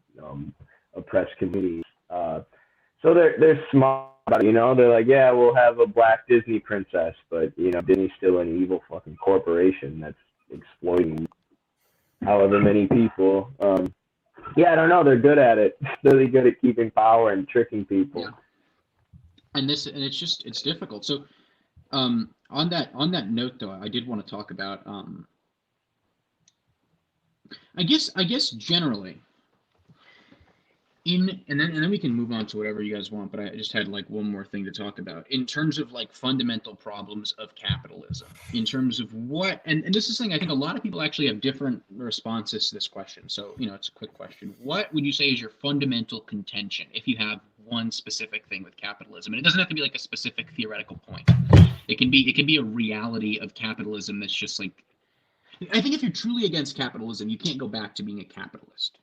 oppressed communities. So they're smart about it, They're like, yeah, we'll have a black Disney princess, but Disney's still an evil fucking corporation that's exploiting however many people. I don't know. They're good at it. Really good at keeping power and tricking people. Yeah. And it's difficult. So On that note, though, I did want to talk about. I guess generally. And then we can move on to whatever you guys want, but I just had like one more thing to talk about in terms of like fundamental problems of capitalism, in terms of what, and this is something I think a lot of people actually have different responses to this question. So, it's a quick question. What would you say is your fundamental contention if you have one specific thing with capitalism? And it doesn't have to be like a specific theoretical point. It can be a reality of capitalism that's just like, I think if you're truly against capitalism, you can't go back to being a capitalist.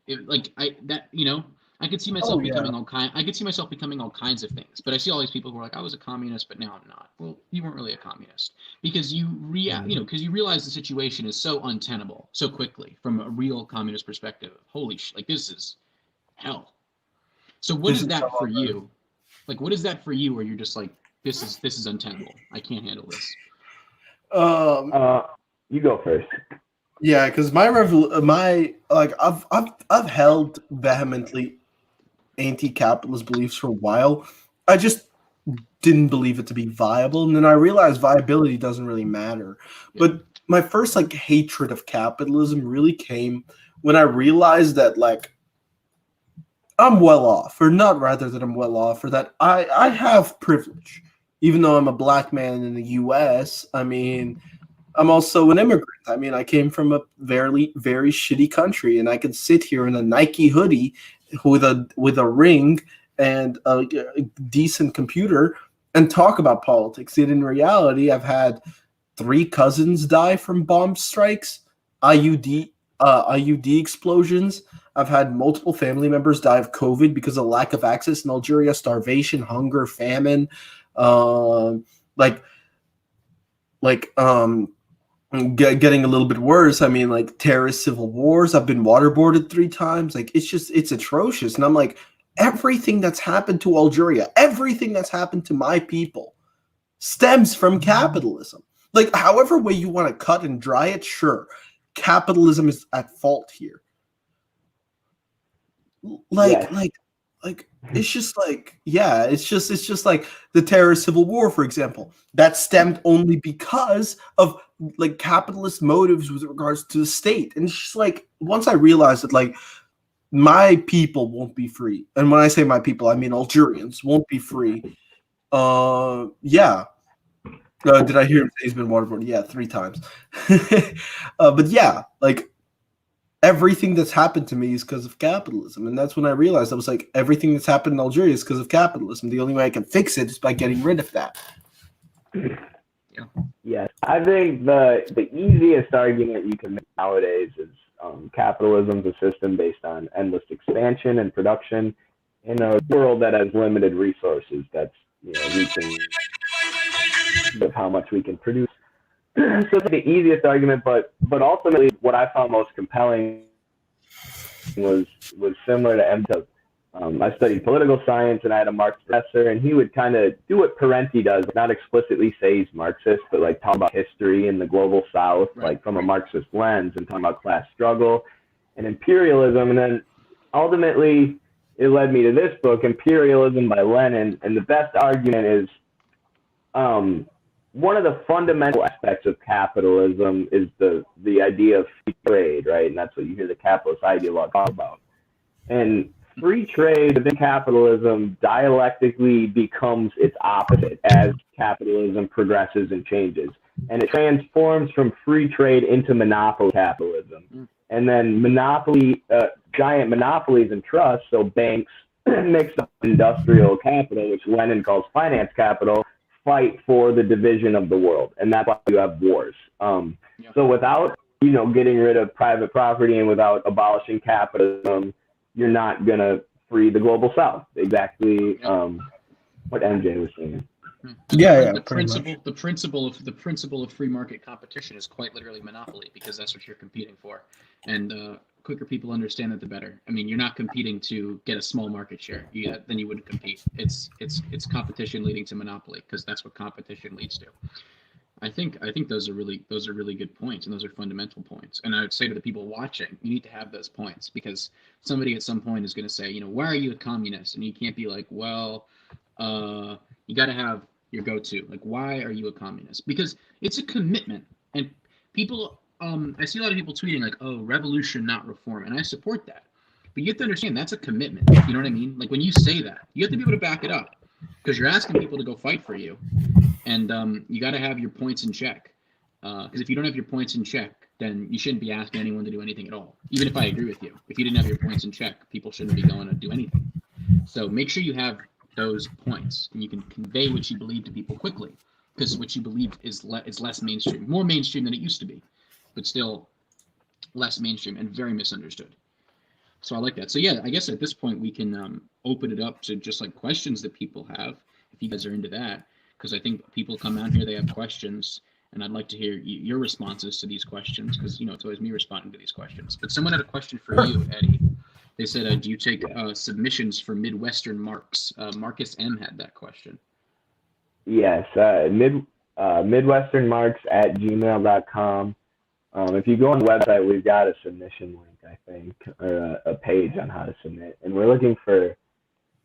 I could see myself becoming I could see myself becoming all kinds of things. But I see all these people who are like, I was a communist, but now I'm not. Well, you weren't really a communist because because you realize the situation is so untenable so quickly from a real communist perspective. Holy shit, like this is hell. So what is that for you? Like, what is that for you? Where you're just like, this is untenable. I can't handle this. You go first. Yeah, because I've held vehemently anti-capitalist beliefs for a while. I just didn't believe it to be viable, and then I realized viability doesn't really matter. Yeah. But my first hatred of capitalism really came when I realized that I'm well off, or not rather that I'm well off, or that I have privilege, even though I'm a black man in the U.S. I mean, I'm also an immigrant. I mean, I came from a very, very shitty country, and I could sit here in a Nike hoodie with a ring and a decent computer and talk about politics. Yet in reality, I've had 3 cousins die from bomb strikes, IUD explosions. I've had multiple family members die of COVID because of lack of access in Algeria, starvation, hunger, famine, getting a little bit worse. I mean, terrorist civil wars. I've been waterboarded 3 times. It's atrocious. And I'm like, everything that's happened to Algeria, everything that's happened to my people stems from capitalism. However way you want to cut and dry it, sure. Capitalism is at fault here. It's just it's just like the terrorist civil war, for example, that stemmed only because of capitalist motives with regards to the state. And it's just once I realized that my people won't be free, and when I say my people, I mean Algerians won't be free. Did I hear him say he's been waterboarded? Yeah, 3 times. But yeah, everything that's happened to me is because of capitalism. And that's when I realized I was everything that's happened in Algeria is because of capitalism. The only way I can fix it is by getting rid of that. Yes. I think the easiest argument you can make nowadays is capitalism is a system based on endless expansion and production in a world that has limited resources that's reaching of how much we can produce. So it's the easiest argument, but ultimately what I found most compelling was similar to MJ. I studied political science, and I had a Marxist professor, and he would kind of do what Parenti does, not explicitly say he's Marxist, but talk about history in the global South, right, from a Marxist lens, and talk about class struggle and imperialism. And then ultimately it led me to this book, Imperialism by Lenin. And the best argument is one of the fundamental aspects of capitalism is the idea of free trade, right? And that's what you hear the capitalist ideologue talk about. And free trade within capitalism dialectically becomes its opposite as capitalism progresses and changes. And it transforms from free trade into monopoly capitalism. And then giant monopolies and trusts, so banks mixed up industrial capital, which Lenin calls finance capital, fight for the division of the world. And that's why you have wars. So without, getting rid of private property and without abolishing capitalism, you're not going to free the global South. Exactly what MJ was saying. The principle of free market competition is quite literally monopoly, because that's what you're competing for. And quicker people understand that, the better. I mean, you're not competing to get a small market share. Then you wouldn't compete. It's competition leading to monopoly, because that's what competition leads to. I think those are really good points, and those are fundamental points. And I would say to the people watching, you need to have those points, because somebody at some point is going to say, why are you a communist? And you can't be like, well, you got to have your go-to. Like, why are you a communist? Because it's a commitment, and people, I see a lot of people tweeting like, "Oh, revolution, not reform," and I support that. But you have to understand that's a commitment. You know what I mean? Like when you say that, you have to be able to back it up because you're asking people to go fight for you, and you got to have your points in check. Because if you don't have your points in check, then you shouldn't be asking anyone to do anything at all. Even if I agree with you, if you didn't have your points in check, people shouldn't be going to do anything. So make sure you have those points and you can convey what you believe to people quickly, because what you believe is less mainstream, more mainstream than it used to be, but still less mainstream and very misunderstood. So I like that. So yeah, I guess at this point we can open it up to just like questions that people have, if you guys are into that, because I think people come out here, they have questions, and I'd like to hear your responses to these questions, because it's always me responding to these questions. But someone had a question for you, Eddie. They said, do you take submissions for Midwestern Marks? Marcus M had that question. Yes, midwesternmarks@gmail.com. If you go on the website, we've got a submission link, I think, or a page on how to submit. And we're looking for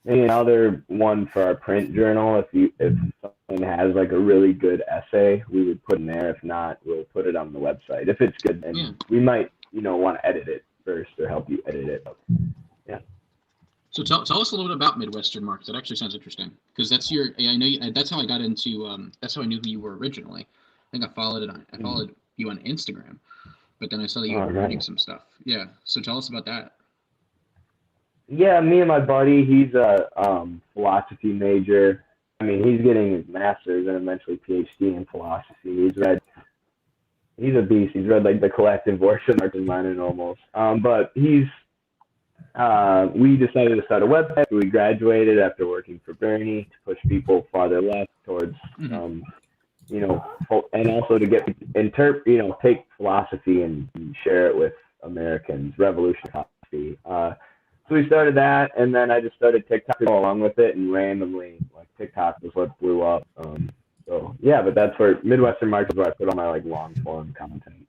maybe another one for our print journal. If someone has like a really good essay, we would put in there. If not, we'll put it on the website. If it's good, then we might, want to edit it first or help you edit it. Yeah. So tell us a little bit about Midwestern Marks. That actually sounds interesting, because that's that's how I got into, that's how I knew who you were originally. I think I followed you on Instagram, but then I saw that you were writing some stuff. Yeah. So tell us about that. Yeah, me and my buddy, he's a philosophy major. I mean, he's getting his master's and eventually PhD in philosophy. He's a beast. He's read like The Collective Works of Marx and Lenin almost. But we decided to start a website. We graduated after working for Bernie to push people farther left towards, and also to take philosophy and share it with Americans, revolutionary philosophy. So we started that, and then I just started TikTok to go along with it, and randomly, like, TikTok was what blew up. So yeah, but that's where Midwestern Marks is where I put all my like long form content.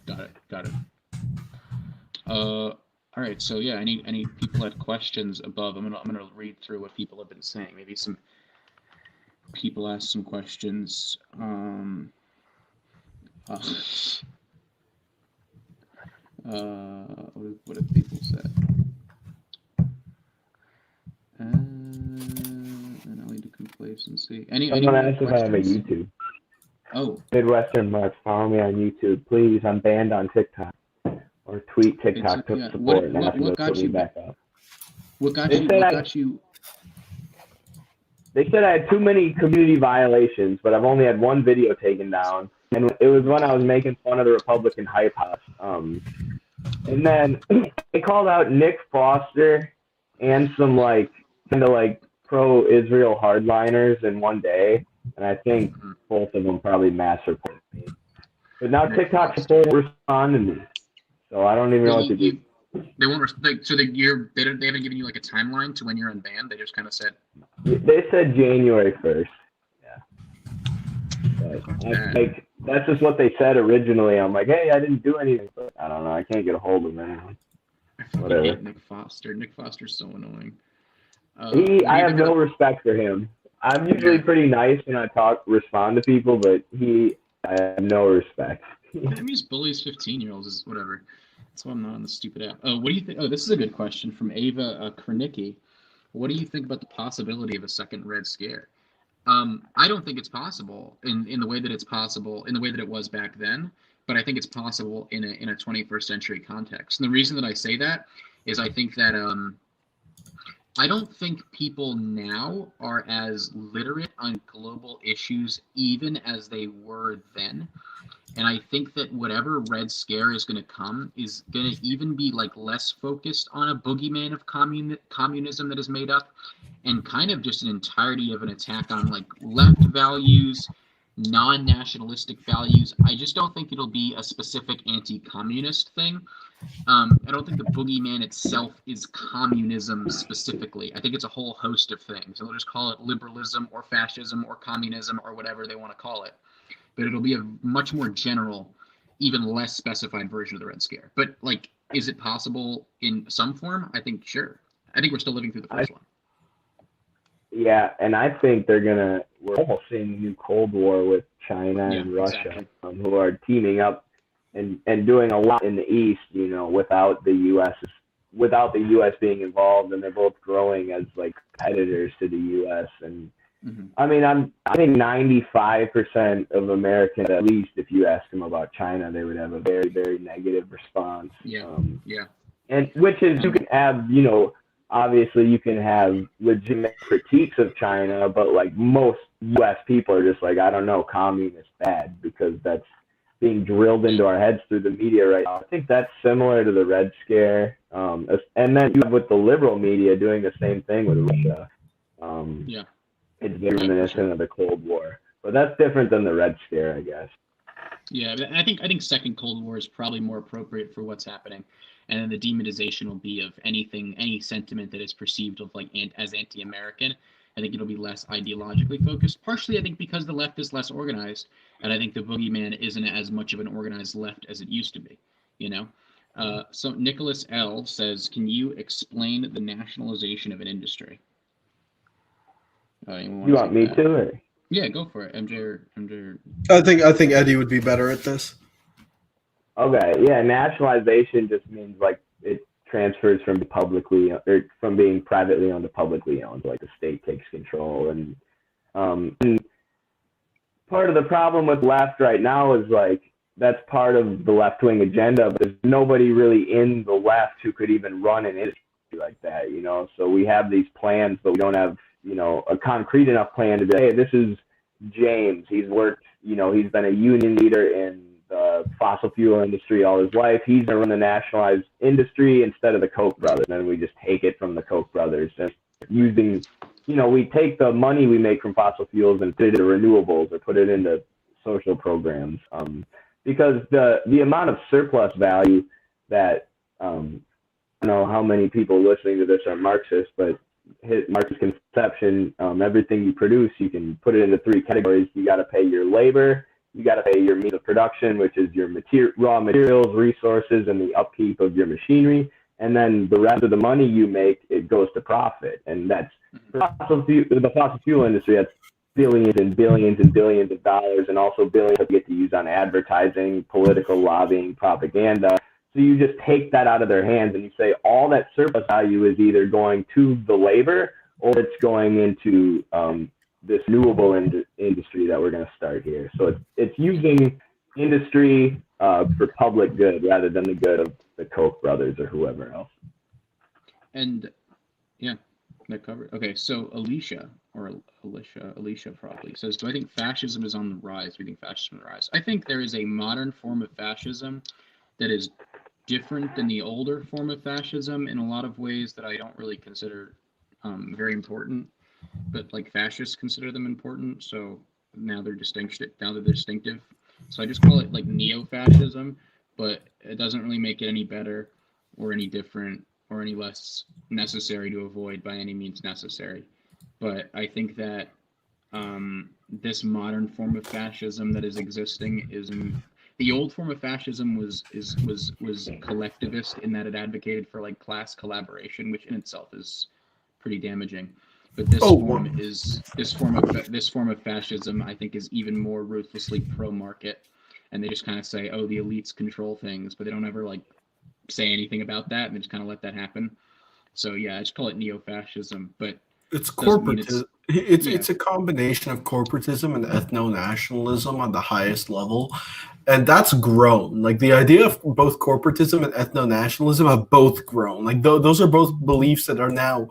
Got it. All right. So yeah, any people had questions above? I'm gonna read through what people have been saying. Maybe some people asked some questions. What have people said? And I'll lead to complacency. Someone asked if I have a YouTube. Oh. Midwestern Marks, follow me on YouTube, please. I'm banned on TikTok. Or tweet TikTok to support. What got you back up? What got you? They said I had too many community violations, but I've only had one video taken down, and it was when I was making fun of the Republican Hype House. And then they called out Nick Foster and some kind of pro-Israel hardliners in one day, and I think both of them probably mass reported me. But now TikTok's full respond to me, so I don't even know what to do. They won't. They haven't given you like a timeline to when you're unbanned. They just kind of said. They said January 1st. Yeah. But that's just what they said originally. I'm like, hey, I didn't do anything. But I don't know. I can't get a hold of anyone. Whatever. I hate Nick Foster. Nick Foster's so annoying. I have no respect for him. I'm usually pretty nice when I respond to people, but I have no respect. He just bullies 15-year-olds. Is whatever. That's why I'm not on the stupid app. What do you think? Oh, this is a good question from Ava Kronicki. What do you think about the possibility of a second Red Scare? I don't think it's possible in the way that it's possible, in the way that it was back then, but I think it's possible in a 21st century context. And the reason that I say that is I think that I don't think people now are as literate on global issues even as they were then. And I think that whatever Red Scare is going to come is going to even be less focused on a boogeyman of communism that is made up, and kind of just an entirety of an attack on left values, non-nationalistic values. I just don't think it'll be a specific anti-communist thing. I don't think the boogeyman itself is communism specifically. I think it's a whole host of things. And they'll just call it liberalism or fascism or communism or whatever they want to call it. But it'll be a much more general, even less specified version of the Red Scare. But is it possible in some form? I think sure. I think we're still living through the first one. Yeah, and I think we're almost seeing a new Cold War with China Yeah, and Russia, exactly. who are teaming up and doing a lot in the East, without the U.S. being involved, and they're both growing as like competitors to the U.S. And Hmm. I mean, I think 95% of Americans, at least, if you ask them about China, they would have a very, very negative response. Yeah, yeah, And which is, you and can have, obviously you can have legitimate critiques of China, but like most U.S. people are just like, I don't know, communist bad, because that's being drilled into our heads through the media right now. I think that's similar to the Red Scare. And then you have with the liberal media doing the same thing with Russia. Um, yeah, it's very yeah, for sure. reminiscent of the Cold War. But that's different than the Red Scare, I guess. Yeah, but I think second Cold War is probably more appropriate for what's happening, and then the demonization will be of anything, any sentiment that is perceived of like as anti-American. I think it'll be less ideologically focused. Partially, I think because the left is less organized, and I think the boogeyman isn't as much of an organized left as it used to be. You know. So Nicholas L says, "Can you explain the nationalization of an industry?" Anyone You want to want take me that? to? Or? Yeah, go for it, MJ or MJ. I think Eddie would be better at this. Okay, yeah, nationalization just means like it transfers from from being privately owned to publicly owned. Like the state takes control, and part of the problem with left right now is like that's part of the left wing agenda. But there's nobody really in the left who could even run an industry like that, So we have these plans, but we don't have a concrete enough plan to be, hey, this is James. He's worked, he's been a union leader in the fossil fuel industry all his life. He's going to run the nationalized industry instead of the Koch brothers. And then we just take it from the Koch brothers and using, we take the money we make from fossil fuels and put it into renewables or put it into social programs. Because the amount of surplus value that, I don't know how many people listening to this are Marxists, but Marxist conception, everything you produce, you can put it into three categories. You got to pay your labor, you got to pay your means of production, which is your raw materials, resources, and the upkeep of your machinery. And then the rest of the money you make, it goes to profit. And that's the fossil fuel industry. That's billions and billions and billions of dollars, and also billions that you get to use on advertising, political lobbying, propaganda. So you just take that out of their hands and you say all that surplus value is either going to the labor or it's going into this renewable industry that we're going to start here. So it's using industry for public good rather than the good of the Koch brothers or whoever else. And yeah, that covered. Okay, so Alicia probably says, "Do I think fascism is on the rise? Do you think fascism is on the rise?" I think there is a modern form of fascism that is different than the older form of fascism in a lot of ways that I don't really consider very important, but like fascists consider them important. So now they're distinctive. So I just call it like neo-fascism, but it doesn't really make it any better or any different or any less necessary to avoid by any means necessary. But I think that this modern form of fascism that is existing is the old form of fascism was collectivist in that it advocated for like class collaboration, which in itself is pretty damaging. But this form of fascism, I think, is even more ruthlessly pro-market, and they just kind of say, "Oh, the elites control things," but they don't ever like say anything about that, and they just kind of let that happen. So yeah, I just call it neo-fascism, but It's doesn't mean corporatism. It's yeah. it's a combination of corporatism and ethno-nationalism on the highest level, and that's grown. Like the idea of both corporatism and ethno-nationalism have both grown. Like those are both beliefs that are now,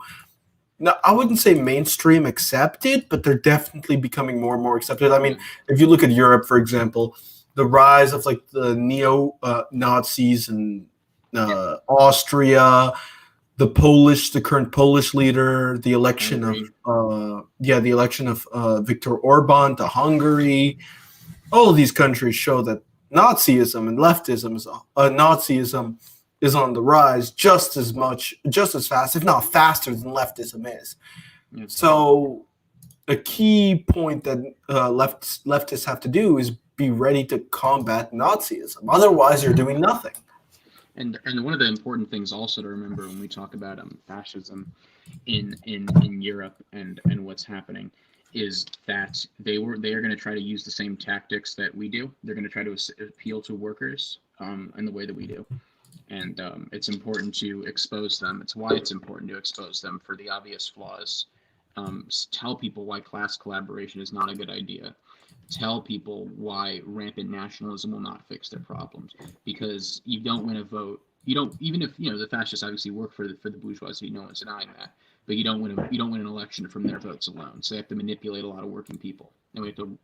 I wouldn't say mainstream accepted, but they're definitely becoming more and more accepted. I mean, if you look at Europe, for example, the rise of like the neo Nazis and Austria, the current Polish leader, the election of Viktor Orban to Hungary. All of these countries show that Nazism and Nazism is on the rise just as fast, if not faster than leftism is. Yeah. So a key point that leftists have to do is be ready to combat Nazism. Otherwise, you're doing nothing. And one of the important things also to remember when we talk about fascism in Europe and what's happening is that they are going to try to use the same tactics that we do. They're going to try to appeal to workers in the way that we do. And it's important to expose them. It's why it's important to expose them for the obvious flaws. Tell people why class collaboration is not a good idea. Tell people why rampant nationalism will not fix their problems. Because you don't win a vote. You don't, even if the fascists obviously work for the bourgeoisie. No one's denying that. But you don't win an election from their votes alone. So they have to manipulate a lot of working people, and we have to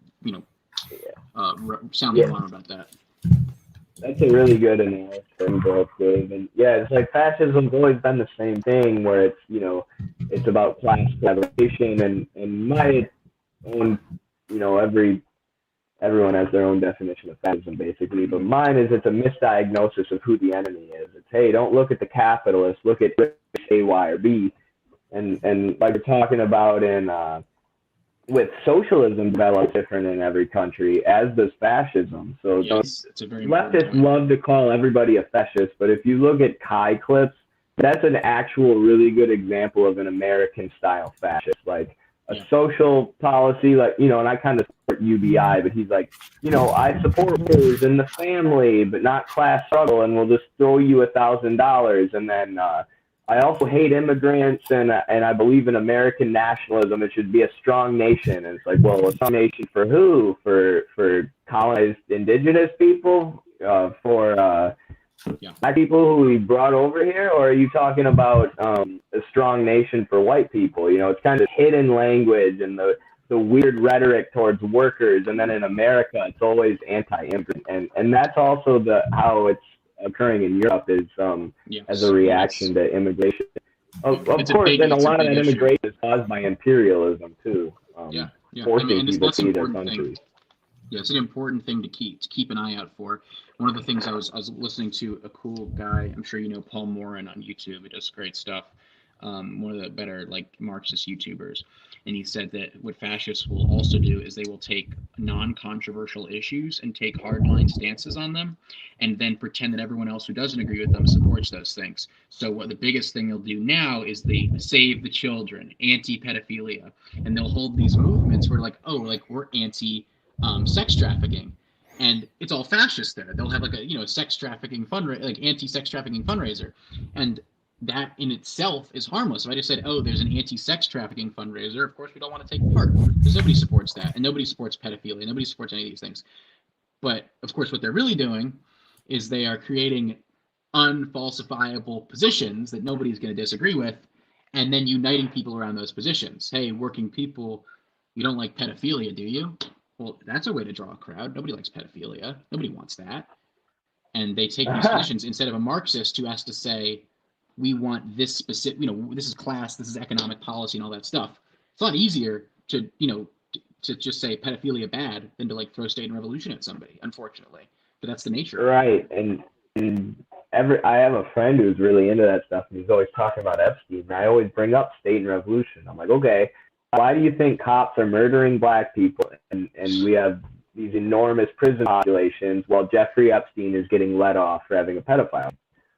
sound the alarm about that. That's a really good analysis, Dave. And yeah, it's like fascism's always been the same thing, where it's it's about class collaboration, and my own everyone has their own definition of fascism basically, but mine is it's a misdiagnosis of who the enemy is. It's, hey, don't look at the capitalists, look at A, Y, or B, and like we're talking about in with socialism develops different in every country, as does fascism. So yes, it's a very leftists love to call everybody a fascist, but if you look at Kai clips, that's an actual really good example of an American style fascist, like a social policy, like, and I kind of support UBI, but he's like, I support workers and the family, but not class struggle, and we'll just throw you $1,000. And then I also hate immigrants, and I believe in American nationalism. It should be a strong nation. And it's like, well, a strong nation for who? For colonized indigenous people? For black people who we brought over here? Or are you talking about a strong nation for white people? It's kind of hidden language and the weird rhetoric towards workers. And then in America, it's always anti-immigrant. And that's also how it's occurring in Europe is as a reaction to immigration. Of course, and a lot of that immigration is caused by imperialism too. Forcing people to leave their country. Yeah, it's an important thing to keep an eye out for. One of the things I was listening to a cool guy, I'm sure you know Paul Morin on YouTube. He does great stuff. One of the better Marxist YouTubers. And he said that what fascists will also do is they will take non-controversial issues and take hardline stances on them, and then pretend that everyone else who doesn't agree with them supports those things. So what the biggest thing they'll do now is they save the children, anti-pedophilia, and they'll hold these movements where we're anti-sex trafficking. And it's all fascist there. They'll have sex trafficking anti-sex trafficking fundraiser. And that in itself is harmless. If I just said, there's an anti-sex trafficking fundraiser, of course we don't want to take part, because nobody supports that, and nobody supports pedophilia, nobody supports any of these things. But of course what they're really doing is they are creating unfalsifiable positions that nobody's going to disagree with, and then uniting people around those positions. Hey, working people, you don't like pedophilia, do you? Well, that's a way to draw a crowd. Nobody likes pedophilia. Nobody wants that. And they take these positions instead of a Marxist who has to say, we want this specific, this is class, this is economic policy and all that stuff. It's a lot easier to just say pedophilia bad than to throw state and revolution at somebody, unfortunately. But that's the nature. Right. And I have a friend who's really into that stuff, and he's always talking about Epstein. And I always bring up state and revolution. I'm like, okay, why do you think cops are murdering black people and we have these enormous prison populations while Jeffrey Epstein is getting let off for having a pedophile?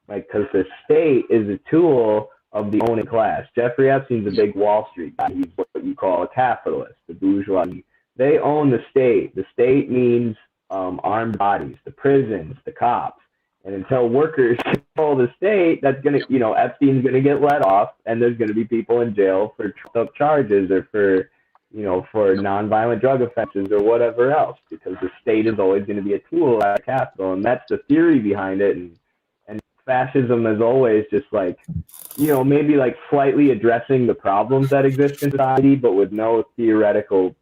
Because the state is a tool of the owning class. Jeffrey Epstein's a big Wall Street guy. He's what you call a capitalist, the bourgeoisie. They own the state. The state means armed bodies, the prisons, the cops. And until workers control the state, that's going to, Epstein's going to get let off, and there's going to be people in jail for trumped up charges or for nonviolent drug offenses or whatever else, because the state is always going to be a tool at capital. And that's the theory behind it. And fascism is always just maybe slightly addressing the problems that exist in society, but with no theoretical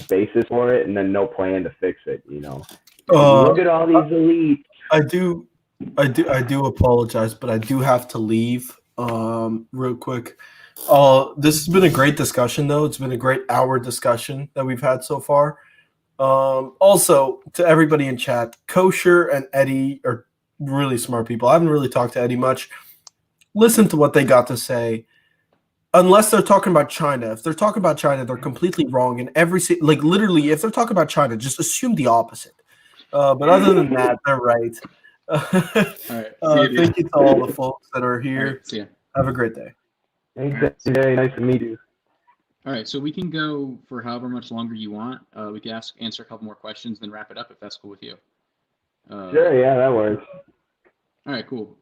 basis for it, and then no plan to fix it. Look at all these elites. I do apologize, but I do have to leave real quick. This has been a great discussion, though. It's been a great hour discussion that we've had so far. Also, to everybody in chat, Kosher and Eddie are really smart people. I haven't really talked to Eddie much. Listen to what they got to say. Unless they're talking about China. If they're talking about China, they're completely wrong. And literally, if they're talking about China, just assume the opposite. But other than that, they're right. All right. See you, dude. Thank you to all the folks that are All here. right. See ya. Have a great day. Thanks, very nice to meet you. All right. So we can go for however much longer you want. We can answer a couple more questions, then wrap it up if that's cool with you. Sure. Yeah, that works. All right. Cool.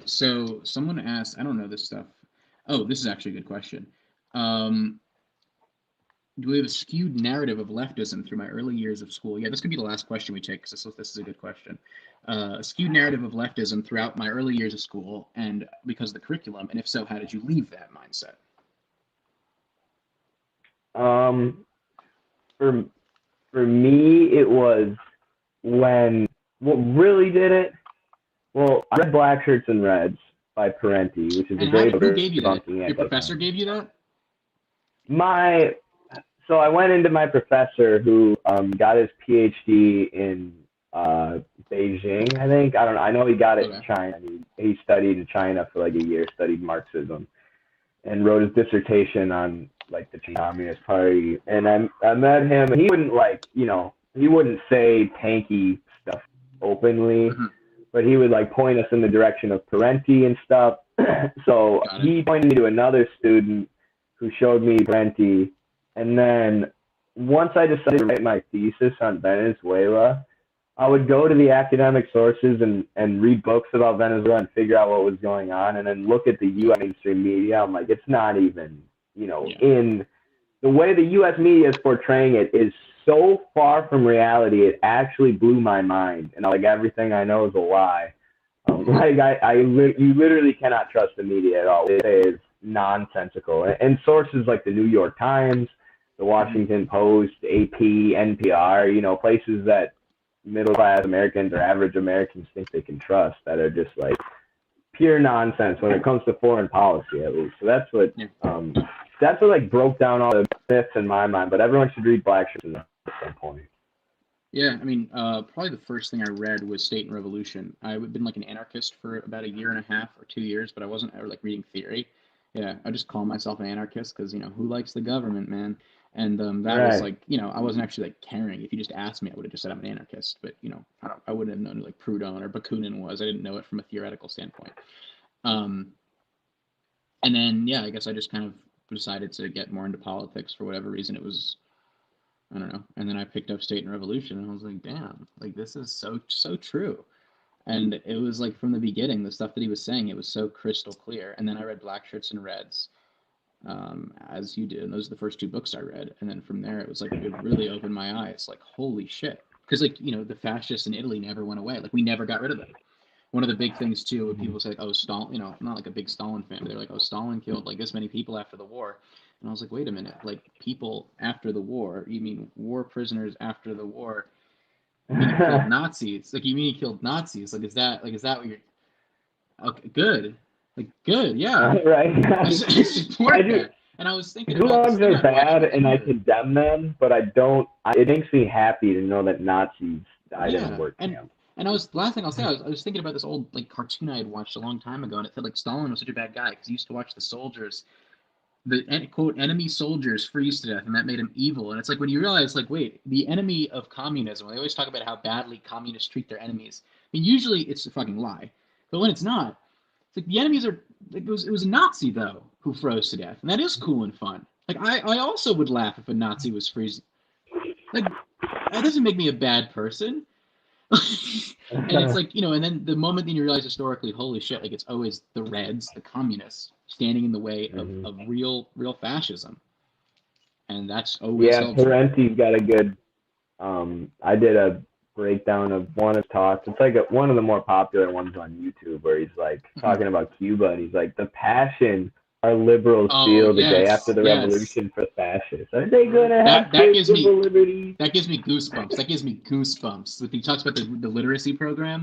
So someone asked, I don't know this stuff. Oh, this is actually a good question. Do we have a skewed narrative of leftism through my early years of school? Yeah, this could be the last question we take because this is a good question. A skewed narrative of leftism throughout my early years of school and because of the curriculum, and if so, how did you leave that mindset? For me, it was when what really did it. Well, I read Black Shirts and Reds by Parenti, which is a great book. Who gave you that? Your professor gave you that? So I went into my professor who got his PhD in Beijing, I think. I don't know. I know he got it in China. He studied in China for like a year, studied Marxism, and wrote his dissertation on like the Chinese Communist Party. And I met him, and he wouldn't he wouldn't say tanky stuff openly, but he would like point us in the direction of Parenti and stuff. So he pointed me to another student who showed me Parenti. And then once I decided to write my thesis on Venezuela, I would go to the academic sources and read books about Venezuela and figure out what was going on, and then look at the U.S. mainstream media. I'm like, it's not even, in the way the U.S. media is portraying it is so far from reality. It actually blew my mind, and like everything I know is a lie. You literally cannot trust the media at all. It is nonsensical, and sources like the New York Times, the Washington Post, AP, NPR, places that middle-class Americans or average Americans think they can trust, that are just like pure nonsense when it comes to foreign policy, at least. So that's what like broke down all the myths in my mind. But everyone should read Black Shirts at some point. Yeah, I mean, probably the first thing I read was State and Revolution. I've been like an anarchist for about a year and a half or 2 years, but I wasn't ever like reading theory. Yeah, I just call myself an anarchist because, who likes the government, man? And that was like, I wasn't actually like caring. If you just asked me, I would have just said I'm an anarchist. But, I wouldn't have known who like Proudhon or Bakunin was. I didn't know it from a theoretical standpoint. And then, I guess I just kind of decided to get more into politics for whatever reason. It was, I don't know. And then I picked up State and Revolution, and I was like, damn, like this is so true. And it was like from the beginning, the stuff that he was saying, it was so crystal clear. And then I read Black Shirts and Reds, as you did. And those are the first 2 books I read. And then from there, it was like, it really opened my eyes. Like, holy shit. Because like, the fascists in Italy never went away. Like, we never got rid of them. One of the big things too, when people say, like, oh, Stalin, I'm not like a big Stalin fan. They're like, oh, Stalin killed like this many people after the war. And I was like, wait a minute, like people after the war? You mean war prisoners after the war? You mean he killed Nazis? Like, you mean he killed Nazis? Like, is that what you're? Okay, good. Like, good, yeah. Right. I support that. And I was thinking Gulags are bad, and I condemn them, but I don't. It makes me happy to know that Nazis died in a work camp. And last thing I'll say, I was thinking about this old like cartoon I had watched a long time ago, and it said like Stalin was such a bad guy because he used to watch the soldiers, the quote enemy soldiers freeze to death, and that made him evil. And it's like when you realize, like, wait, the enemy of communism. They always talk about how badly communists treat their enemies. I mean, usually it's a fucking lie, but when it's not, it's like the enemies are. Like, it was a Nazi though who froze to death, and that is cool and fun. Like I also would laugh if a Nazi was freezing. Like that doesn't make me a bad person. And it's like, and then the moment that you realize historically, holy shit, like it's always the Reds, the communists, standing in the way of real fascism. And that's always Parenti's got a good I did a breakdown of one of his talks. It's like one of the more popular ones on YouTube where he's like talking about Cuba, and he's like, the passion our liberals feel the day after the revolution for fascists. Are they gonna have civil liberties? That gives me goosebumps. When he talks about the literacy program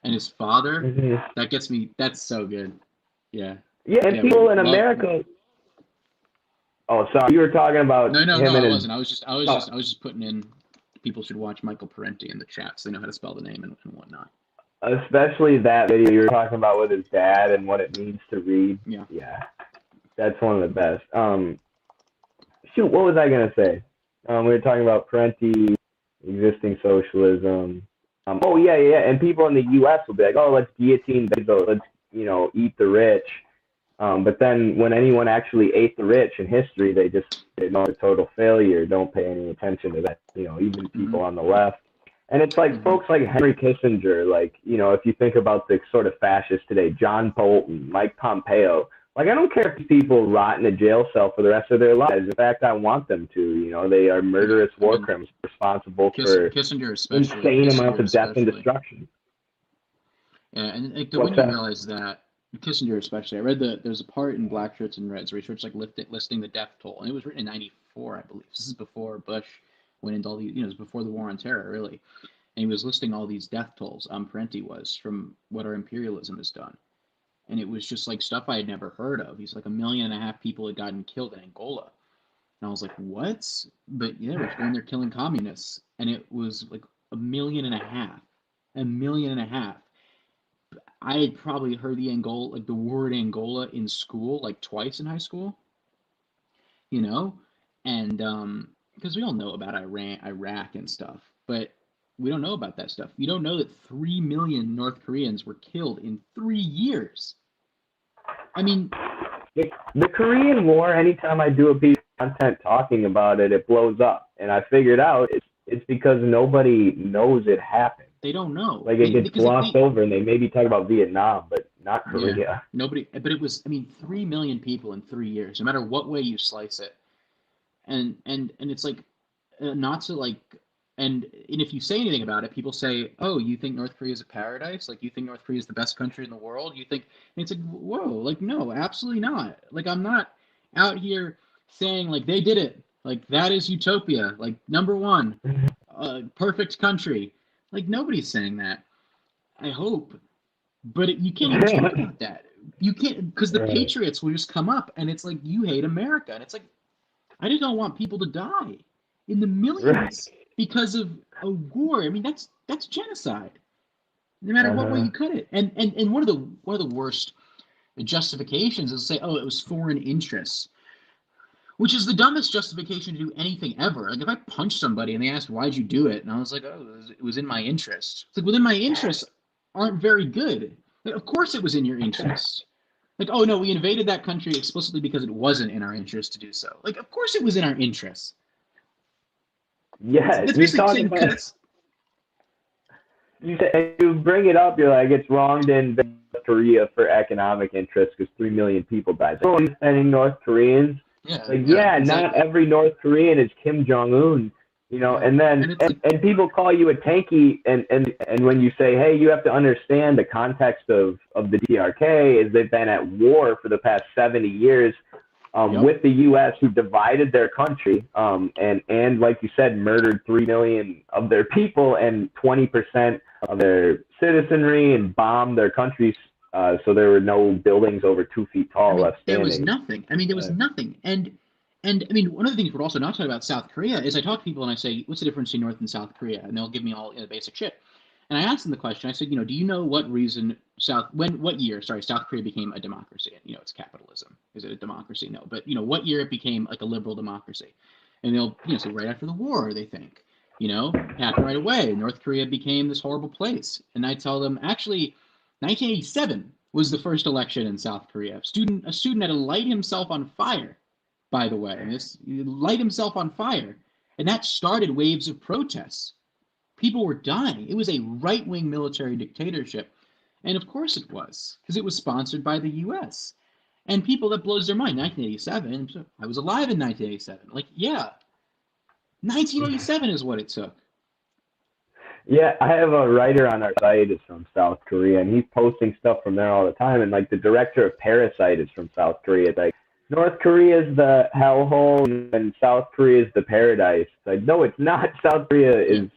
and his father, that gets me. That's so good. Yeah. Yeah, and people in America. Oh, sorry, you were talking about. No, I wasn't. I was just putting in. People should watch Michael Parenti in the chat so they know how to spell the name and whatnot. Especially that video you were talking about with his dad and what it means to read. Yeah. That's one of the best. Shoot, what was I gonna say? We were talking about Parenti, existing socialism. Oh yeah, yeah, and people in the U.S. will be like, oh, let's guillotine Bezos, let's eat the rich. But then when anyone actually ate the rich in history, they just know it's a total failure. Don't pay any attention to that. Even people on the left. And it's like folks like Henry Kissinger, like, if you think about the sort of fascists today, John Bolton, Mike Pompeo, like, I don't care if people rot in a jail cell for the rest of their lives. In fact, I want them to. They are murderous war criminals responsible for Kissinger especially, insane amounts of death and destruction. Yeah, and like when you realize that, Kissinger especially, I read there's a part in Black Shirts and Reds where he starts like listing the death toll, and it was written in '94, I believe. This is before Bush went into all these, it was before the war on terror, really. And he was listing all these death tolls, Parenti was, from what our imperialism has done. And it was just like stuff I had never heard of. He's like 1.5 million people had gotten killed in Angola. And I was like, what? But yeah, we're going there killing communists. And it was like 1.5 million. 1.5 million. I had probably heard the word Angola in school, like twice in high school. And because we all know about Iraq and stuff, but we don't know about that stuff. You don't know that 3 million North Koreans were killed in 3 years. I mean, the Korean War, anytime I do a piece of content talking about it, it blows up. And I figured out it's because nobody knows it happened. They don't know. Like, it gets glossed over, and they maybe talk about Vietnam, but not Korea. Yeah, nobody. But it was, 3 million people in 3 years, no matter what way you slice it. And it's like, not to like, and if you say anything about it, people say, oh, you think North Korea is a paradise? Like, you think North Korea is the best country in the world? You think, and it's like, whoa, like, no, absolutely not. Like, I'm not out here saying, like, they did it. Like, that is utopia. Like, number one, perfect country. Like, nobody's saying that. I hope. But you can't even talk about that. You can't, because the Patriots will just come up, and it's like, you hate America. And it's like, I just don't want people to die in the millions because of a war. I mean, that's genocide, no matter what way you cut it. And one of the worst justifications is to say, oh, it was foreign interests, which is the dumbest justification to do anything ever. Like, if I punched somebody and they asked, why'd you do it? And I was like, oh, it was in my interest. It's like, within my interests aren't very good. Like, of course it was in your interest. Like, oh, no, we invaded that country explicitly because it wasn't in our interest to do so. Like, of course it was in our interest. Yeah, you bring it up, you're like, it's wrong to invade Korea for economic interests because 3 million people died. So, defending North Koreans, not every North Korean is Kim Jong-un, and then and people call you a tanky, and when you say, hey, you have to understand the context of the DRK is they've been at war for the past 70 years with the U.S., who divided their country and like you said, murdered 3 million of their people and 20% of their citizenry and bombed their countries. So there were no buildings over 2 feet tall left standing. There was nothing. There was nothing. And one of the things we're also not talking about South Korea is I talk to people and I say, what's the difference between North and South Korea? And they'll give me all the basic shit. And I asked them the question. I said, do you know what reason what year South Korea became a democracy? And, it's capitalism. Is it a democracy? No. But, what year it became like a liberal democracy? And they'll, say right after the war, they think, happened right away. North Korea became this horrible place. And I tell them, actually, 1987 was the first election in South Korea. A student had to light himself on fire, by the way. And light himself on fire. And that started waves of protests. People were dying. It was a right-wing military dictatorship. And of course it was, because it was sponsored by the U.S. And people, that blows their mind. 1987, I was alive in 1987. Like, yeah, 1987 is what it took. Yeah, I have a writer on our site is from South Korea, and he's posting stuff from there all the time. And like the director of Parasite is from South Korea. It's like, North Korea is the hellhole and South Korea is the paradise. It's like, no, it's not. South Korea is,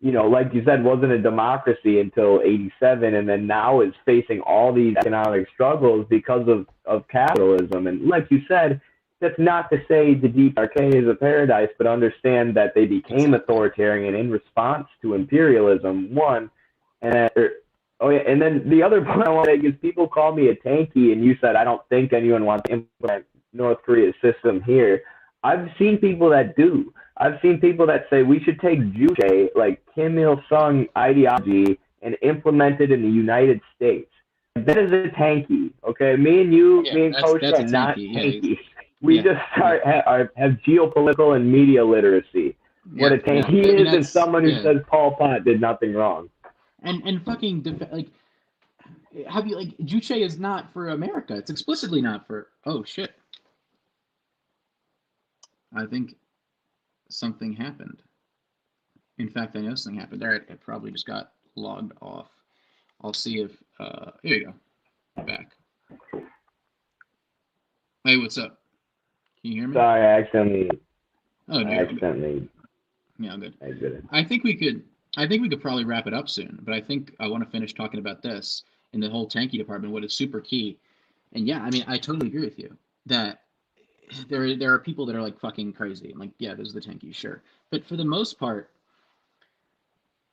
like you said, wasn't a democracy until '87, and then now is facing all these economic struggles because of capitalism. And like you said, that's not to say the DRK is a paradise, but understand that they became authoritarian in response to imperialism, one. And then the other point I want to make is people call me a tanky, and you said, I don't think anyone wants to implement North Korea's system here. I've seen people that do. I've seen people that say we should take Juche, like Kim Il Sung ideology, and implement it in the United States. That is a tanky, okay? Me and you, Yeah, me and Kosher that's a are not tanky. tanky. We Yeah, just have geopolitical and media literacy. What a yeah. tanky I mean, is someone who yeah. says Pol Pot did nothing wrong. And fucking like, have you like Juche is not for America. It's explicitly not for. Oh shit! I think something happened. In fact, I know something happened. There, it probably just got logged off. I'll see if. Here you go. Back. Hey, what's up? Can you hear me? Sorry, I accidentally. Oh no. Yeah, I'm good. Exited. I think we could probably wrap it up soon, but I think I want to finish talking about this in the whole tanky department. What is super key, and yeah, I mean, I totally agree with you that there are people that are like fucking crazy. I'm like, yeah, those are the tankies, sure, but for the most part,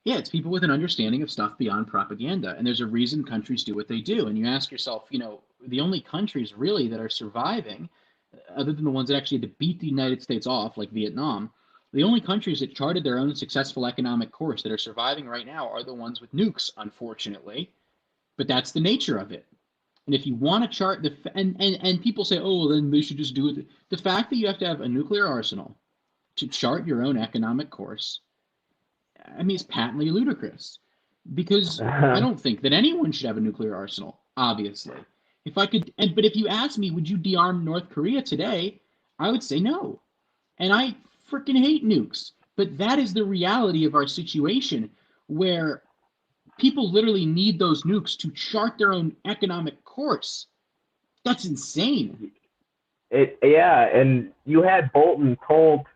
yeah, it's people with an understanding of stuff beyond propaganda, and there's a reason countries do what they do. And you ask yourself, the only countries really that are surviving, other than the ones that actually had to beat the United States off, like Vietnam, the only countries that charted their own successful economic course that are surviving right now are the ones with nukes, unfortunately. But that's the nature of it. And if you want to chart and people say, oh, well, then they should just do it. The fact that you have to have a nuclear arsenal to chart your own economic course, I mean, it's patently ludicrous, because I don't think that anyone should have a nuclear arsenal, obviously. But if you ask me, would you dearm North Korea today? I would say no. And I freaking hate nukes. But that is the reality of our situation, where people literally need those nukes to chart their own economic course. That's insane. And you had Bolton told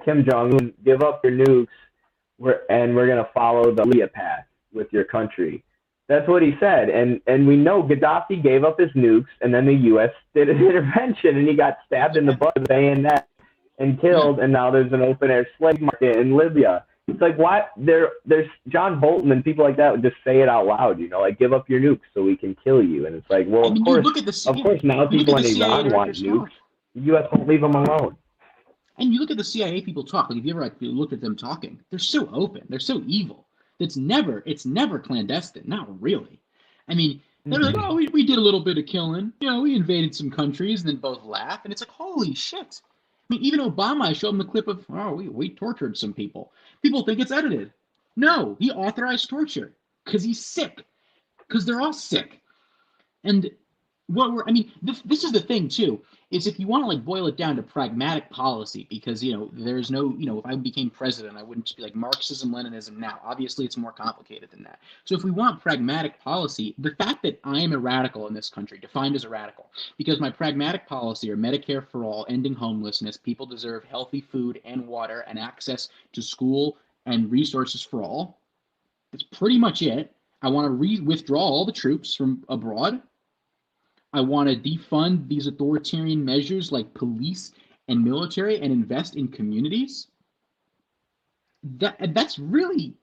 Kim Jong-un, give up your nukes, and we're going to follow the Leah path with your country. That's what he said. And we know Gaddafi gave up his nukes, and then the U.S. did an intervention, and he got stabbed in the butt with a bayonet and killed, and now there's an open-air slave market in Libya. It's like, why? There's John Bolton and people like that would just say it out loud, like, give up your nukes so we can kill you. And it's like, well, of course, now people in Iran want nukes. The U.S. won't leave them alone. And you look at the CIA people talk. Like, if you ever looked at them talking, they're so open. They're so evil. It's never clandestine. Not really. I mean, they're like, oh, we did a little bit of killing. We invaded some countries, and then both laugh. And it's like, holy shit. I mean, even Obama, I showed him the clip of, oh, we tortured some people. People think it's edited. No, he authorized torture because he's sick. Because they're all sick. And this is the thing too, is if you want to like boil it down to pragmatic policy, because there's no, if I became president, I wouldn't just be like Marxism, Leninism now. Obviously, it's more complicated than that. So if we want pragmatic policy, the fact that I am a radical in this country, defined as a radical, because my pragmatic policy are Medicare for all, ending homelessness, people deserve healthy food and water and access to school and resources for all. That's pretty much it. I want to withdraw all the troops from abroad. I want to defund these authoritarian measures like police and military and invest in communities. That's really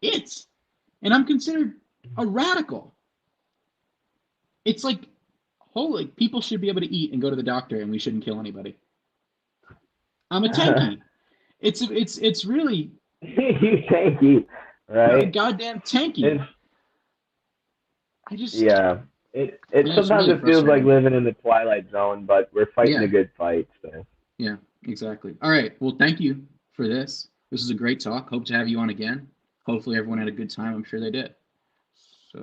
it. And I'm considered a radical. It's like, holy, people should be able to eat and go to the doctor, and we shouldn't kill anybody. I'm a tanky. It's really you tanky, right? Goddamn tanky. It sometimes really it feels like living in the Twilight Zone, but we're fighting a good fight. So. Yeah, exactly. All right. Well, thank you for this. This is a great talk. Hope to have you on again. Hopefully everyone had a good time. I'm sure they did. So.